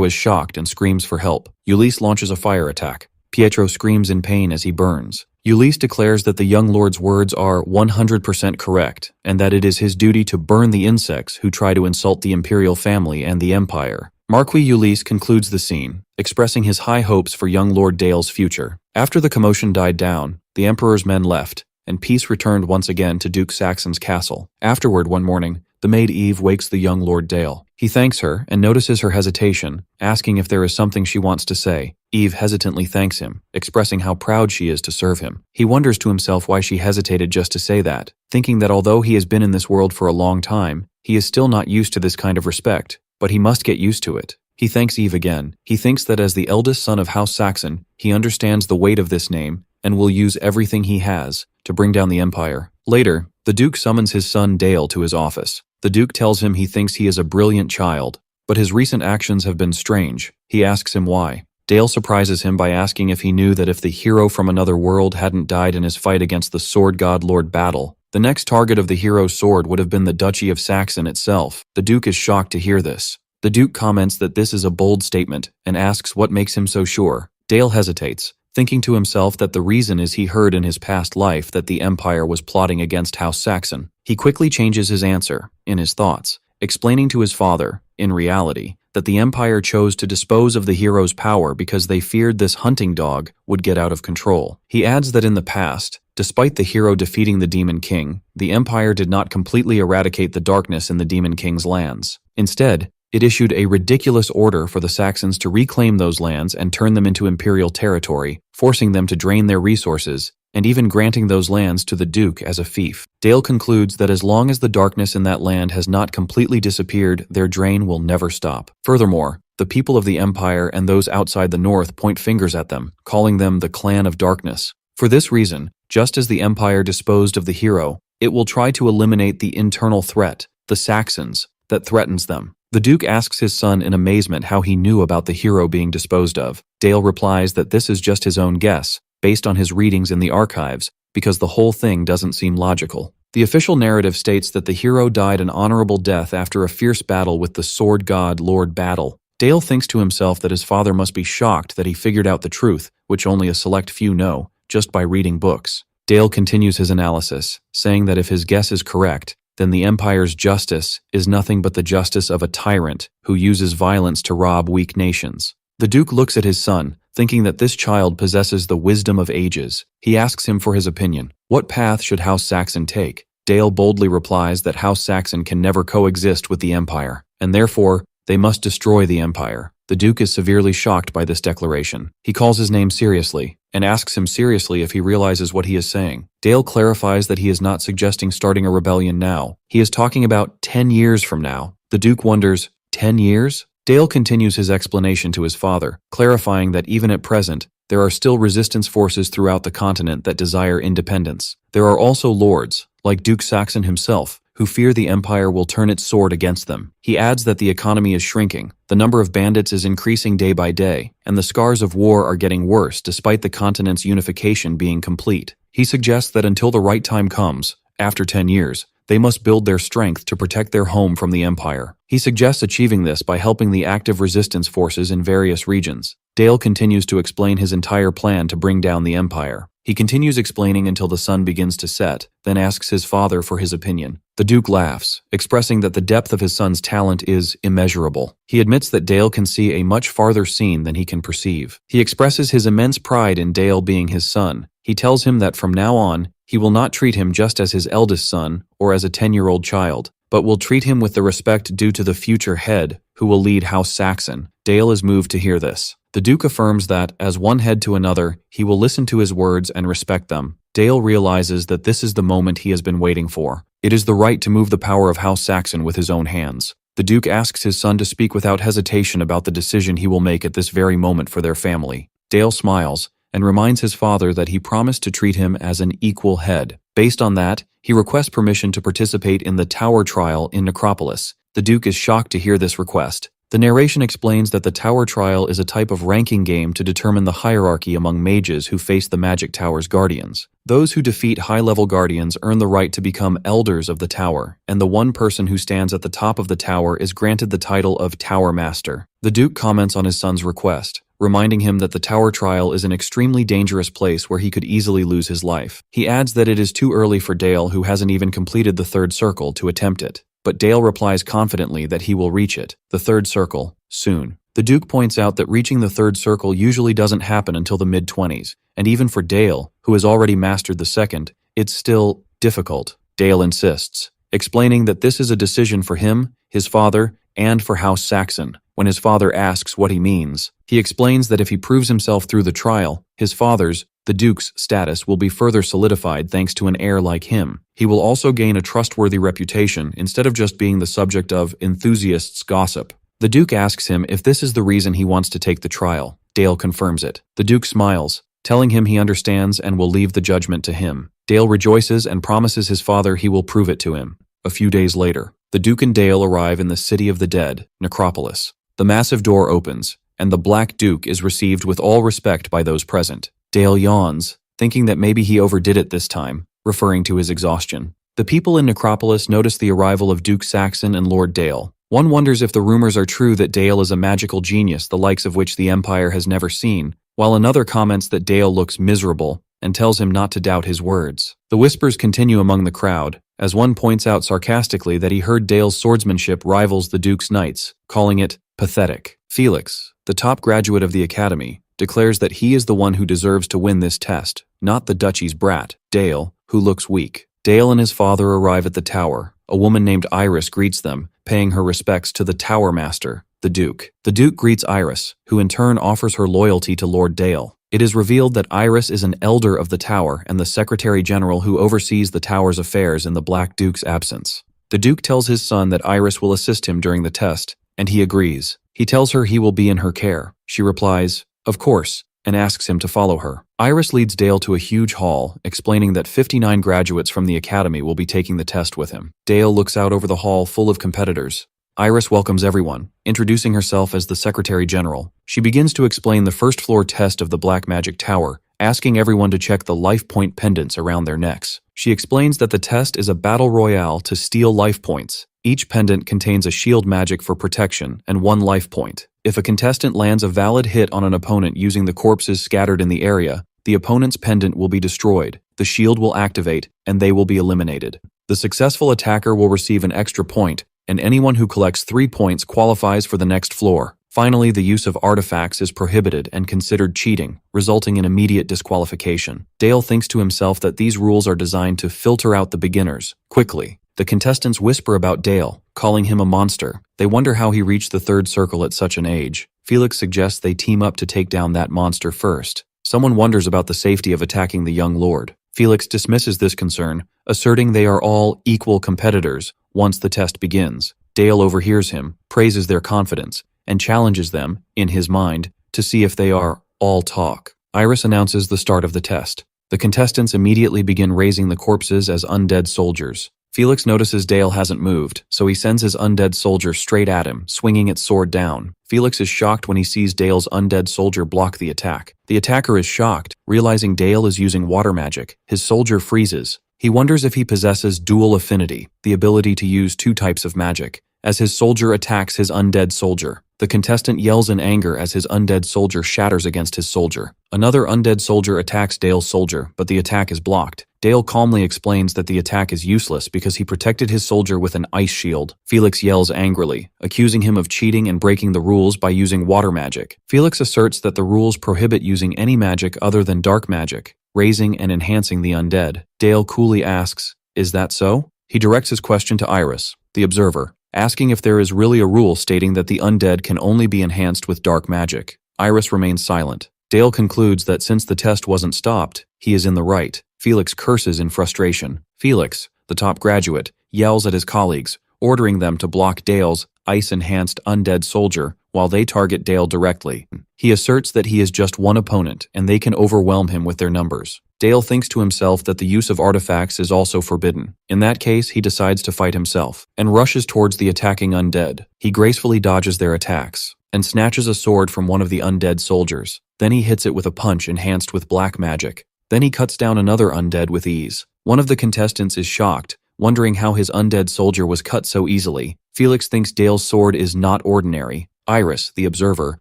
is shocked and screams for help. Ulysses launches a fire attack. Pietro screams in pain as he burns. Ulysses declares that the young lord's words are 100% correct, and that it is his duty to burn the insects who try to insult the imperial family and the empire. Marquis Ulysses concludes the scene, expressing his high hopes for young Lord Dale's future. After the commotion died down, the Emperor's men left, and peace returned once again to Duke Saxon's castle. Afterward, one morning, the maid Eve wakes the young Lord Dale. He thanks her and notices her hesitation, asking if there is something she wants to say. Eve hesitantly thanks him, expressing how proud she is to serve him. He wonders to himself why she hesitated just to say that, thinking that although he has been in this world for a long time, he is still not used to this kind of respect, but he must get used to it. He thanks Eve again. He thinks that as the eldest son of House Saxon, he understands the weight of this name and will use everything he has to bring down the empire. Later, the Duke summons his son Dale to his office. The Duke tells him he thinks he is a brilliant child, but his recent actions have been strange. He asks him why. Dale surprises him by asking if he knew that if the hero from another world hadn't died in his fight against the sword god Lord Battle, the next target of the hero's sword would have been the Duchy of Saxon itself. The Duke is shocked to hear this. The Duke comments that this is a bold statement and asks what makes him so sure. Dale hesitates, thinking to himself that the reason is he heard in his past life that the Empire was plotting against House Saxon. He quickly changes his answer, in his thoughts, explaining to his father, in reality, that the Empire chose to dispose of the hero's power because they feared this hunting dog would get out of control. He adds that in the past, despite the hero defeating the Demon King, the Empire did not completely eradicate the darkness in the Demon King's lands. Instead, it issued a ridiculous order for the Saxons to reclaim those lands and turn them into imperial territory, forcing them to drain their resources, and even granting those lands to the Duke as a fief. Dale concludes that as long as the darkness in that land has not completely disappeared, their drain will never stop. Furthermore, the people of the Empire and those outside the North point fingers at them, calling them the Clan of Darkness. For this reason, just as the Empire disposed of the hero, it will try to eliminate the internal threat, the Saxons, that threatens them. The Duke asks his son in amazement how he knew about the hero being disposed of. Dale replies that this is just his own guess, based on his readings in the archives, because the whole thing doesn't seem logical. The official narrative states that the hero died an honorable death after a fierce battle with the sword god Lord Battle. Dale thinks to himself that his father must be shocked that he figured out the truth, which only a select few know, just by reading books. Dale continues his analysis, saying that if his guess is correct, then the Empire's justice is nothing but the justice of a tyrant who uses violence to rob weak nations. The Duke looks at his son, thinking that this child possesses the wisdom of ages. He asks him for his opinion. What path should House Saxon take? Dale boldly replies that House Saxon can never coexist with the Empire, and therefore, they must destroy the Empire. The Duke is severely shocked by this declaration. He calls his name seriously, and asks him seriously if he realizes what he is saying. Dale clarifies that he is not suggesting starting a rebellion now. He is talking about 10 years from now. The Duke wonders, 10 years? Dale continues his explanation to his father, clarifying that even at present, there are still resistance forces throughout the continent that desire independence. There are also lords, like Duke Saxon himself, who fear the Empire will turn its sword against them. He adds that the economy is shrinking, the number of bandits is increasing day by day, and the scars of war are getting worse despite the continent's unification being complete. He suggests that until the right time comes, after 10 years, they must build their strength to protect their home from the Empire. He suggests achieving this by helping the active resistance forces in various regions. Dale continues to explain his entire plan to bring down the Empire. He continues explaining until the sun begins to set, then asks his father for his opinion. The Duke laughs, expressing that the depth of his son's talent is immeasurable. He admits that Dale can see a much farther scene than he can perceive. He expresses his immense pride in Dale being his son. He tells him that from now on, he will not treat him just as his eldest son or as a 10-year-old child, but will treat him with the respect due to the future head who will lead House Saxon. Dale is moved to hear this. The Duke affirms that, as one head to another, he will listen to his words and respect them. Dale realizes that this is the moment he has been waiting for. It is the right to move the power of House Saxon with his own hands. The Duke asks his son to speak without hesitation about the decision he will make at this very moment for their family. Dale smiles and reminds his father that he promised to treat him as an equal head. Based on that, he requests permission to participate in the Tower Trial in Necropolis. The Duke is shocked to hear this request. The narration explains that the Tower Trial is a type of ranking game to determine the hierarchy among mages who face the Magic Tower's guardians. Those who defeat high-level guardians earn the right to become elders of the tower, and the one person who stands at the top of the tower is granted the title of Tower Master. The Duke comments on his son's request, reminding him that the Tower Trial is an extremely dangerous place where he could easily lose his life. He adds that it is too early for Dale, who hasn't even completed the third circle, to attempt it. But Dale replies confidently that he will reach it, the third circle, soon. The Duke points out that reaching the third circle usually doesn't happen until the mid-20s, and even for Dale, who has already mastered the second, it's still difficult. Dale insists, explaining that this is a decision for him, his father, and for House Saxon. When his father asks what he means, he explains that if he proves himself through the trial, his father's, the Duke's, status will be further solidified thanks to an heir like him. He will also gain a trustworthy reputation instead of just being the subject of enthusiasts' gossip. The Duke asks him if this is the reason he wants to take the trial. Dale confirms it. The Duke smiles, telling him he understands and will leave the judgment to him. Dale rejoices and promises his father he will prove it to him. A few days later, the Duke and Dale arrive in the City of the Dead, Necropolis. The massive door opens, and the Black Duke is received with all respect by those present. Dale yawns, thinking that maybe he overdid it this time, referring to his exhaustion. The people in Necropolis notice the arrival of Duke Saxon and Lord Dale. One wonders if the rumors are true that Dale is a magical genius the likes of which the Empire has never seen, while another comments that Dale looks miserable and tells him not to doubt his words. The whispers continue among the crowd, as one points out sarcastically that he heard Dale's swordsmanship rivals the Duke's knights, calling it pathetic. Felix, the top graduate of the academy, declares that he is the one who deserves to win this test, not the duchy's brat, Dale, who looks weak. Dale and his father arrive at the tower. A woman named Iris greets them, paying her respects to the Tower Master, the Duke. The Duke greets Iris, who in turn offers her loyalty to Lord Dale. It is revealed that Iris is an elder of the tower and the Secretary General who oversees the tower's affairs in the Black Duke's absence. The Duke tells his son that Iris will assist him during the test, and he agrees. He tells her he will be in her care. She replies, "Of course," and asks him to follow her. Iris leads Dale to a huge hall, explaining that 59 graduates from the academy will be taking the test with him. Dale looks out over the hall full of competitors. Iris welcomes everyone, introducing herself as the Secretary General. She begins to explain the first floor test of the Black Magic Tower, asking everyone to check the life point pendants around their necks. She explains that the test is a battle royale to steal life points. Each pendant contains a shield magic for protection and 1 life point. If a contestant lands a valid hit on an opponent using the corpses scattered in the area, the opponent's pendant will be destroyed, the shield will activate, and they will be eliminated. The successful attacker will receive an extra point, and anyone who collects 3 points qualifies for the next floor. Finally, the use of artifacts is prohibited and considered cheating, resulting in immediate disqualification. Dale thinks to himself that these rules are designed to filter out the beginners quickly. The contestants whisper about Dale, calling him a monster. They wonder how he reached the 3rd circle at such an age. Felix suggests they team up to take down that monster first. Someone wonders about the safety of attacking the young lord. Felix dismisses this concern, asserting they are all equal competitors once the test begins. Dale overhears him, praises their confidence, and challenges them, in his mind, to see if they are all talk. Iris announces the start of the test. The contestants immediately begin raising the corpses as undead soldiers. Felix notices Dale hasn't moved, so he sends his undead soldier straight at him, swinging its sword down. Felix is shocked when he sees Dale's undead soldier block the attack. The attacker is shocked, realizing Dale is using water magic. His soldier freezes. He wonders if he possesses dual affinity, the ability to use 2 types of magic, as his soldier attacks his undead soldier. The contestant yells in anger as his undead soldier shatters against his soldier. Another undead soldier attacks Dale's soldier, but the attack is blocked. Dale calmly explains that the attack is useless because he protected his soldier with an ice shield. Felix yells angrily, accusing him of cheating and breaking the rules by using water magic. Felix asserts that the rules prohibit using any magic other than dark magic, raising and enhancing the undead. Dale coolly asks, "Is that so?" He directs his question to Iris, the observer, asking if there is really a rule stating that the undead can only be enhanced with dark magic. Iris remains silent. Dale concludes that since the test wasn't stopped, he is in the right. Felix curses in frustration. Felix, the top graduate, yells at his colleagues, ordering them to block Dale's ice-enhanced undead soldier while they target Dale directly. He asserts that he is just one opponent and they can overwhelm him with their numbers. Dale thinks to himself that the use of artifacts is also forbidden. In that case, he decides to fight himself and rushes towards the attacking undead. He gracefully dodges their attacks and snatches a sword from one of the undead soldiers. Then he hits it with a punch enhanced with black magic. Then he cuts down another undead with ease. One of the contestants is shocked, wondering how his undead soldier was cut so easily. Felix thinks Dale's sword is not ordinary. Iris, the observer,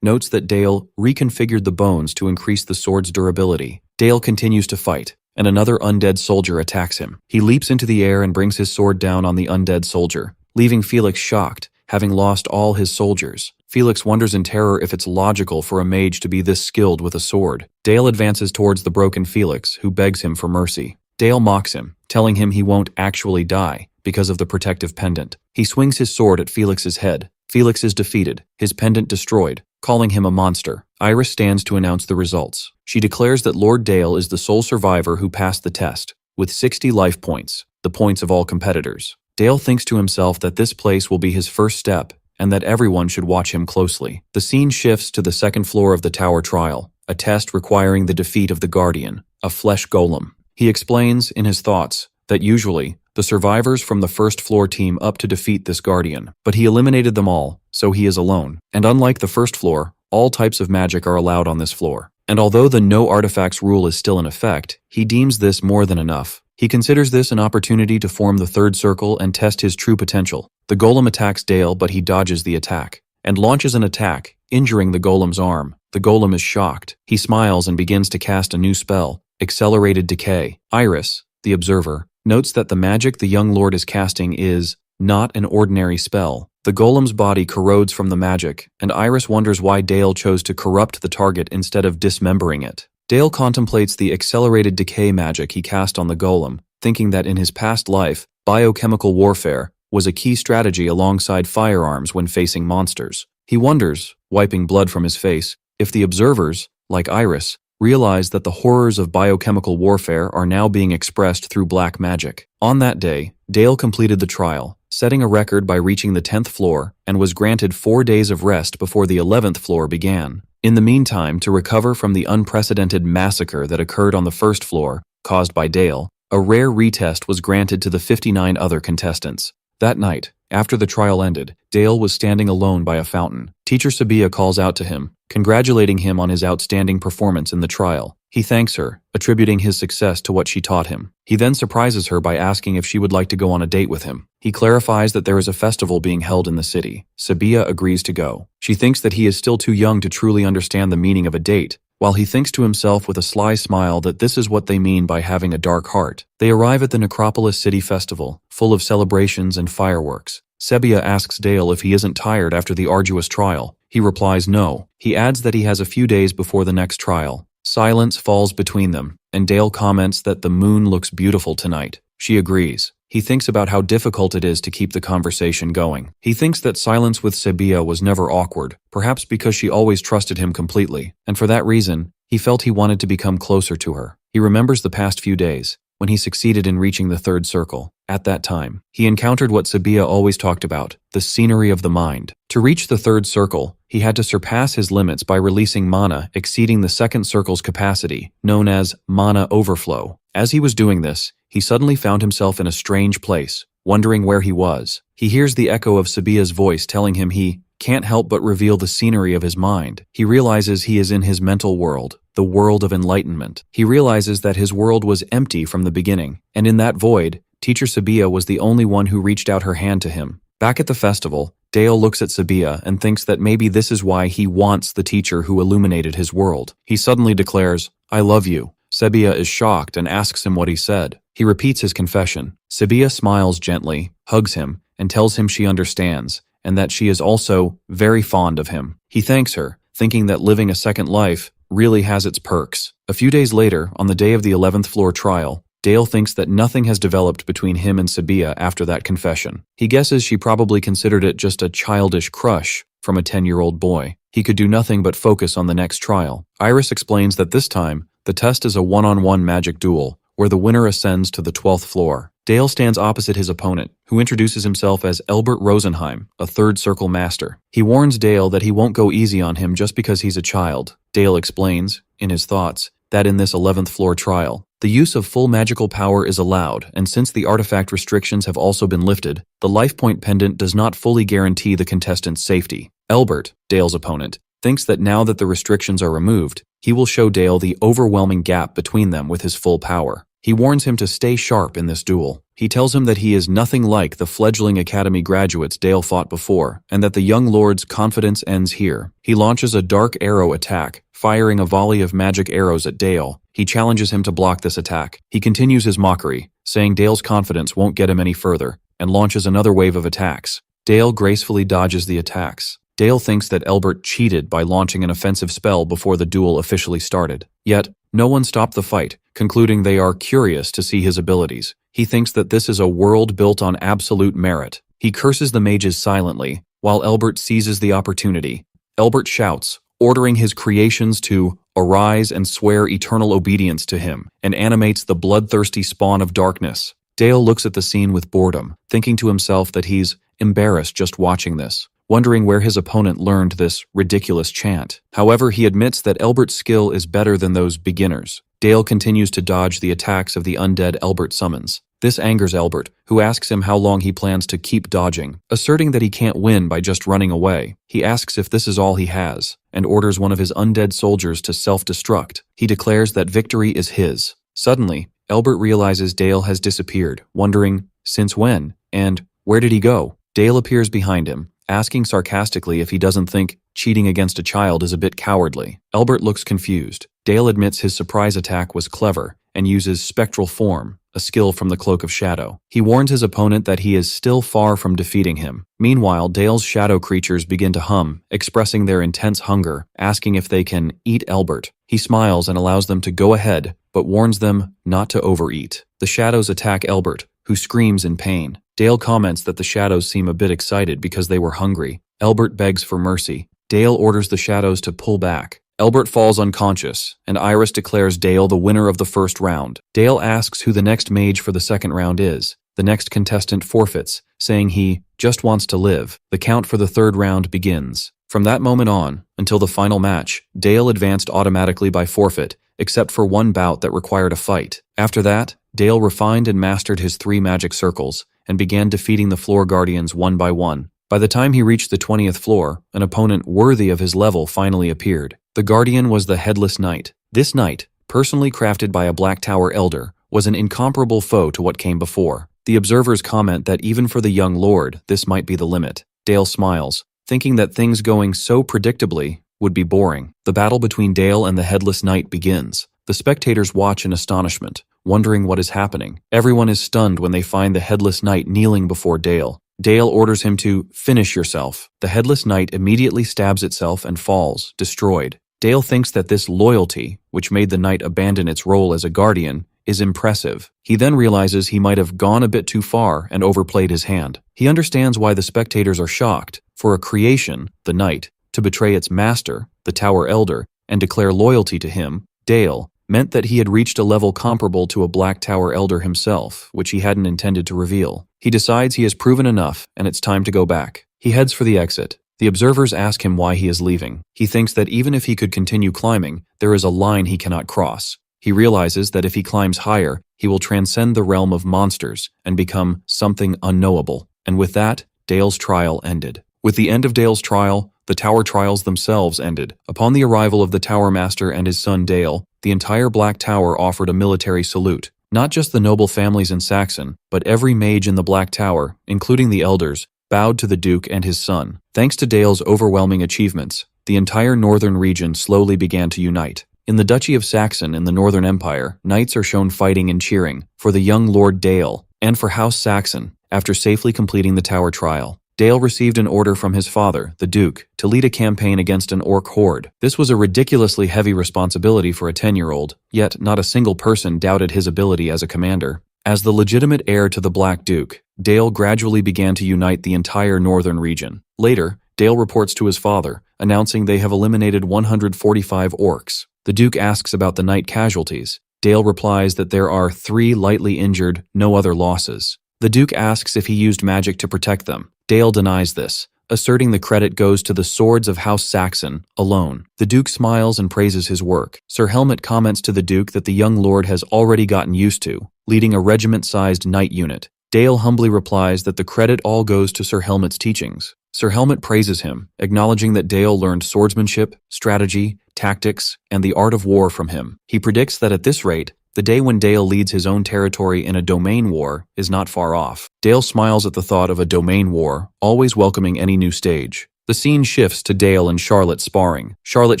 notes that Dale reconfigured the bones to increase the sword's durability. Dale continues to fight, and another undead soldier attacks him. He leaps into the air and brings his sword down on the undead soldier, leaving Felix shocked, having lost all his soldiers. Felix wonders in terror if it's logical for a mage to be this skilled with a sword. Dale advances towards the broken Felix, who begs him for mercy. Dale mocks him, telling him he won't actually die because of the protective pendant. He swings his sword at Felix's head. Felix is defeated, his pendant destroyed, calling him a monster. Iris stands to announce the results. She declares that Lord Dale is the sole survivor who passed the test, with 60 life points, the points of all competitors. Dale thinks to himself that this place will be his first step, and that everyone should watch him closely. The scene shifts to the 2nd floor of the tower trial, a test requiring the defeat of the Guardian, a flesh golem. He explains, in his thoughts, that usually, the survivors from the 1st floor team up to defeat this Guardian, but he eliminated them all, so he is alone. And unlike the 1st floor, all types of magic are allowed on this floor. And although the no artifacts rule is still in effect, he deems this more than enough. He considers this an opportunity to form the 3rd circle and test his true potential. The golem attacks Dale, but he dodges the attack, and launches an attack, injuring the golem's arm. The golem is shocked. He smiles and begins to cast a new spell, Accelerated Decay. Iris, the observer, notes that the magic the young lord is casting is not an ordinary spell. The golem's body corrodes from the magic, and Iris wonders why Dale chose to corrupt the target instead of dismembering it. Dale contemplates the accelerated decay magic he cast on the golem, thinking that in his past life, biochemical warfare was a key strategy alongside firearms when facing monsters. He wonders, wiping blood from his face, if the observers, like Iris, realize that the horrors of biochemical warfare are now being expressed through black magic. On that day, Dale completed the trial, setting a record by reaching the 10th floor, and was granted 4 days of rest before the 11th floor began. In the meantime, to recover from the unprecedented massacre that occurred on the 1st floor, caused by Dale, a rare retest was granted to the 59 other contestants. That night, after the trial ended, Dale was standing alone by a fountain. Teacher Sabia calls out to him, congratulating him on his outstanding performance in the trial. He thanks her, attributing his success to what she taught him. He then surprises her by asking if she would like to go on a date with him. He clarifies that there is a festival being held in the city. Sabia agrees to go. She thinks that he is still too young to truly understand the meaning of a date, while he thinks to himself with a sly smile that this is what they mean by having a dark heart. They arrive at the Necropolis City Festival, full of celebrations and fireworks. Sabia asks Dale if he isn't tired after the arduous trial. He replies no. He adds that he has a few days before the next trial. Silence falls between them, and Dale comments that the moon looks beautiful tonight. She agrees. He thinks about how difficult it is to keep the conversation going. He thinks that silence with Sabia was never awkward, perhaps because she always trusted him completely, and for that reason, he felt he wanted to become closer to her. He remembers the past few days, when he succeeded in reaching the third circle. At that time, he encountered what Sabia always talked about, the scenery of the mind. To reach the third circle, he had to surpass his limits by releasing mana exceeding the second circle's capacity, known as mana overflow. As he was doing this, he suddenly found himself in a strange place, wondering where he was. He hears the echo of Sabia's voice telling him he can't help but reveal the scenery of his mind. He realizes he is in his mental world, the world of enlightenment. He realizes that his world was empty from the beginning, and in that void, Teacher Sabia was the only one who reached out her hand to him. Back at the festival, Dale looks at Sabia and thinks that maybe this is why he wants the teacher who illuminated his world. He suddenly declares, "I love you." Sabia is shocked and asks him what he said. He repeats his confession. Sabia smiles gently, hugs him, and tells him she understands, and that she is also very fond of him. He thanks her, thinking that living a second life really has its perks. A few days later, on the day of the 11th floor trial, Dale thinks that nothing has developed between him and Sabia after that confession. He guesses she probably considered it just a childish crush from a 10-year-old boy. He could do nothing but focus on the next trial. Iris explains that this time, the test is a one-on-one magic duel, where the winner ascends to the 12th floor. Dale stands opposite his opponent, who introduces himself as Elbert Rosenheim, a third circle master. He warns Dale that he won't go easy on him just because he's a child. Dale explains, in his thoughts, that in this 11th floor trial, the use of full magical power is allowed, and since the artifact restrictions have also been lifted, the life point pendant does not fully guarantee the contestant's safety. Elbert, Dale's opponent, thinks that now that the restrictions are removed, he will show Dale the overwhelming gap between them with his full power. He warns him to stay sharp in this duel. He tells him that he is nothing like the fledgling academy graduates Dale fought before, and that the young lord's confidence ends here. He launches a dark arrow attack, firing a volley of magic arrows at Dale. He challenges him to block this attack. He continues his mockery, saying Dale's confidence won't get him any further, and launches another wave of attacks. Dale gracefully dodges the attacks. Dale thinks that Elbert cheated by launching an offensive spell before the duel officially started. Yet, no one stopped the fight, concluding they are curious to see his abilities. He thinks that this is a world built on absolute merit. He curses the mages silently, while Elbert seizes the opportunity. Elbert shouts, ordering his creations to arise and swear eternal obedience to him, and animates the bloodthirsty spawn of darkness. Dale looks at the scene with boredom, thinking to himself that he's embarrassed just watching this, wondering where his opponent learned this ridiculous chant. However, he admits that Elbert's skill is better than those beginners. Dale continues to dodge the attacks of the undead Elbert summons. This angers Elbert, who asks him how long he plans to keep dodging, asserting that he can't win by just running away. He asks if this is all he has, and orders one of his undead soldiers to self-destruct. He declares that victory is his. Suddenly, Elbert realizes Dale has disappeared, wondering, since when, and where did he go? Dale appears behind him, asking sarcastically if he doesn't think cheating against a child is a bit cowardly. Elbert looks confused. Dale admits his surprise attack was clever and uses spectral form, a skill from the Cloak of Shadow. He warns his opponent that he is still far from defeating him. Meanwhile, Dale's shadow creatures begin to hum, expressing their intense hunger, asking if they can eat Elbert. He smiles and allows them to go ahead, but warns them not to overeat. The shadows attack Elbert, who screams in pain. Dale comments that the shadows seem a bit excited because they were hungry. Elbert begs for mercy. Dale orders the shadows to pull back. Elbert falls unconscious, and Iris declares Dale the winner of the first round. Dale asks who the next mage for the second round is. The next contestant forfeits, saying he just wants to live. The count for the third round begins. From that moment on, until the final match, Dale advanced automatically by forfeit, except for one bout that required a fight. After that, Dale refined and mastered his 3 magic circles, and began defeating the floor guardians one by one. By the time he reached the 20th floor, an opponent worthy of his level finally appeared. The guardian was the Headless Knight. This knight, personally crafted by a Black Tower elder, was an incomparable foe to what came before. The observers comment that even for the young lord, this might be the limit. Dale smiles, thinking that things going so predictably would be boring. The battle between Dale and the Headless Knight begins. The spectators watch in astonishment, wondering what is happening. Everyone is stunned when they find the Headless Knight kneeling before Dale. Dale orders him to finish yourself. The Headless Knight immediately stabs itself and falls, destroyed. Dale thinks that this loyalty, which made the knight abandon its role as a guardian, is impressive. He then realizes he might have gone a bit too far and overplayed his hand. He understands why the spectators are shocked. For a creation, the knight, to betray its master, the Tower Elder, and declare loyalty to him, Dale, meant that he had reached a level comparable to a Black Tower Elder himself, which he hadn't intended to reveal. He decides he has proven enough, and it's time to go back. He heads for the exit. The observers ask him why he is leaving. He thinks that even if he could continue climbing, there is a line he cannot cross. He realizes that if he climbs higher, he will transcend the realm of monsters and become something unknowable. And with that, Dale's trial ended. With the end of Dale's trial, the Tower trials themselves ended. Upon the arrival of the Tower Master and his son Dale, the entire Black Tower offered a military salute. Not just the noble families in Saxon, but every mage in the Black Tower, including the elders, bowed to the Duke and his son. Thanks to Dale's overwhelming achievements, the entire northern region slowly began to unite. In the Duchy of Saxon in the Northern Empire, knights are shown fighting and cheering for the young Lord Dale and for House Saxon. After safely completing the Tower trial, Dale received an order from his father, the Duke, to lead a campaign against an orc horde. This was a ridiculously heavy responsibility for a 10-year-old, yet not a single person doubted his ability as a commander. As the legitimate heir to the Black Duke, Dale gradually began to unite the entire northern region. Later, Dale reports to his father, announcing they have eliminated 145 orcs. The Duke asks about the knight casualties. Dale replies that there are 3 lightly injured, no other losses. The Duke asks if he used magic to protect them. Dale denies this, asserting the credit goes to the swords of House Saxon alone. The Duke smiles and praises his work. Sir Helmet comments to the Duke that the young lord has already gotten used to, leading a regiment-sized knight unit. Dale humbly replies that the credit all goes to Sir Helmet's teachings. Sir Helmet praises him, acknowledging that Dale learned swordsmanship, strategy, tactics, and the art of war from him. He predicts that at this rate, the day when Dale leads his own territory in a domain war is not far off. Dale smiles at the thought of a domain war, always welcoming any new stage. The scene shifts to Dale and Charlotte sparring. Charlotte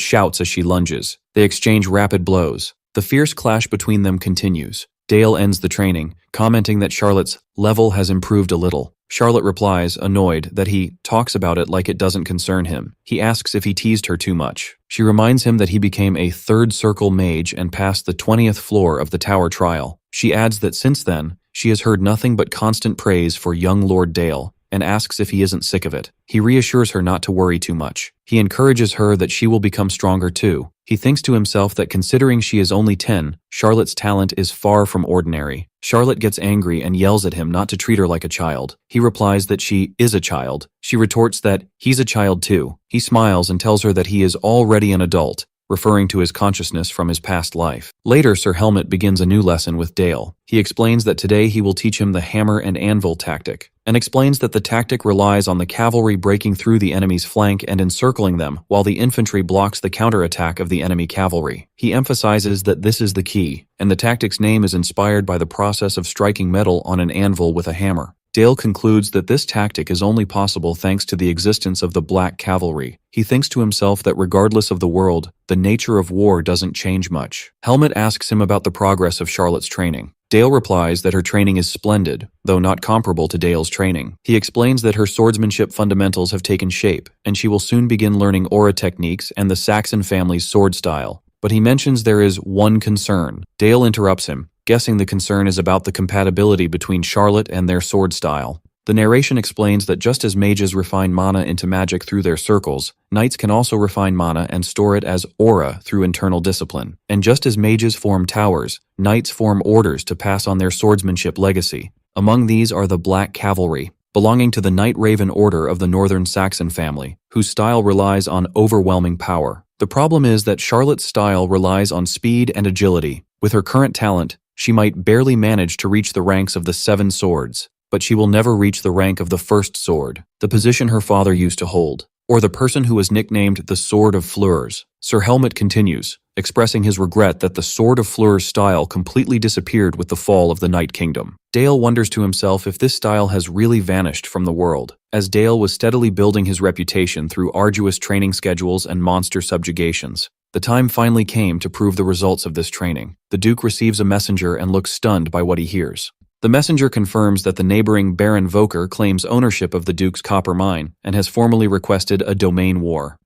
shouts as she lunges. They exchange rapid blows. The fierce clash between them continues. Dale ends the training, commenting that Charlotte's level has improved a little. Charlotte replies, annoyed, that he talks about it like it doesn't concern him. He asks if he teased her too much. She reminds him that he became a third circle mage and passed the 20th floor of the Tower trial. She adds that since then, she has heard nothing but constant praise for young Lord Dale, and asks if he isn't sick of it. He reassures her not to worry too much. He encourages her that she will become stronger too. He thinks to himself that considering she is only 10, Charlotte's talent is far from ordinary. Charlotte gets angry and yells at him not to treat her like a child. He replies that she is a child. She retorts that he's a child too. He smiles and tells her that he is already an adult, referring to his consciousness from his past life. Later, Sir Helmet begins a new lesson with Dale. He explains that today he will teach him the hammer and anvil tactic, and explains that the tactic relies on the cavalry breaking through the enemy's flank and encircling them, while the infantry blocks the counterattack of the enemy cavalry. He emphasizes that this is the key, and the tactic's name is inspired by the process of striking metal on an anvil with a hammer. Dale concludes that this tactic is only possible thanks to the existence of the Black Cavalry. He thinks to himself that regardless of the world, the nature of war doesn't change much. Helmet asks him about the progress of Charlotte's training. Dale replies that her training is splendid, though not comparable to Dale's training. He explains that her swordsmanship fundamentals have taken shape, and she will soon begin learning aura techniques and the Saxon family's sword style. But he mentions there is one concern. Dale interrupts him, guessing the concern is about the compatibility between Charlotte and their sword style. The narration explains that just as mages refine mana into magic through their circles, knights can also refine mana and store it as aura through internal discipline. And just as mages form towers, knights form orders to pass on their swordsmanship legacy. Among these are the Black Cavalry, belonging to the Knight Raven Order of the Northern Saxon family, whose style relies on overwhelming power. The problem is that Charlotte's style relies on speed and agility. With her current talent, she might barely manage to reach the ranks of the 7 swords. but she will never reach the rank of the First Sword, the position her father used to hold, or the person who was nicknamed the Sword of Fleurs. Sir Helmut continues, expressing his regret that the Sword of Fleurs style completely disappeared with the fall of the Night Kingdom. Dale wonders to himself if this style has really vanished from the world. As Dale was steadily building his reputation through arduous training schedules and monster subjugations, the time finally came to prove the results of this training. The Duke receives a messenger and looks stunned by what he hears. The messenger confirms that the neighboring Baron Voker claims ownership of the Duke's copper mine and has formally requested a domain war.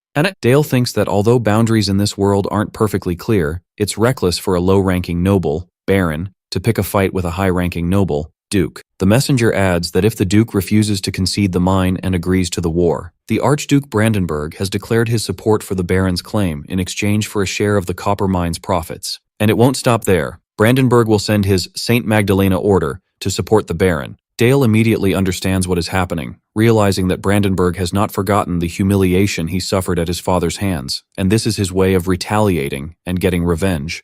Dale thinks that although boundaries in this world aren't perfectly clear, it's reckless for a low-ranking noble, Baron, to pick a fight with a high-ranking noble, Duke. The messenger adds that if the Duke refuses to concede the mine and agrees to the war, the Archduke Brandenburg has declared his support for the Baron's claim in exchange for a share of the copper mine's profits. And it won't stop there. Brandenburg will send his St. Magdalena Order to support the Baron. Dale immediately understands what is happening, realizing that Brandenburg has not forgotten the humiliation he suffered at his father's hands, and this is his way of retaliating and getting revenge.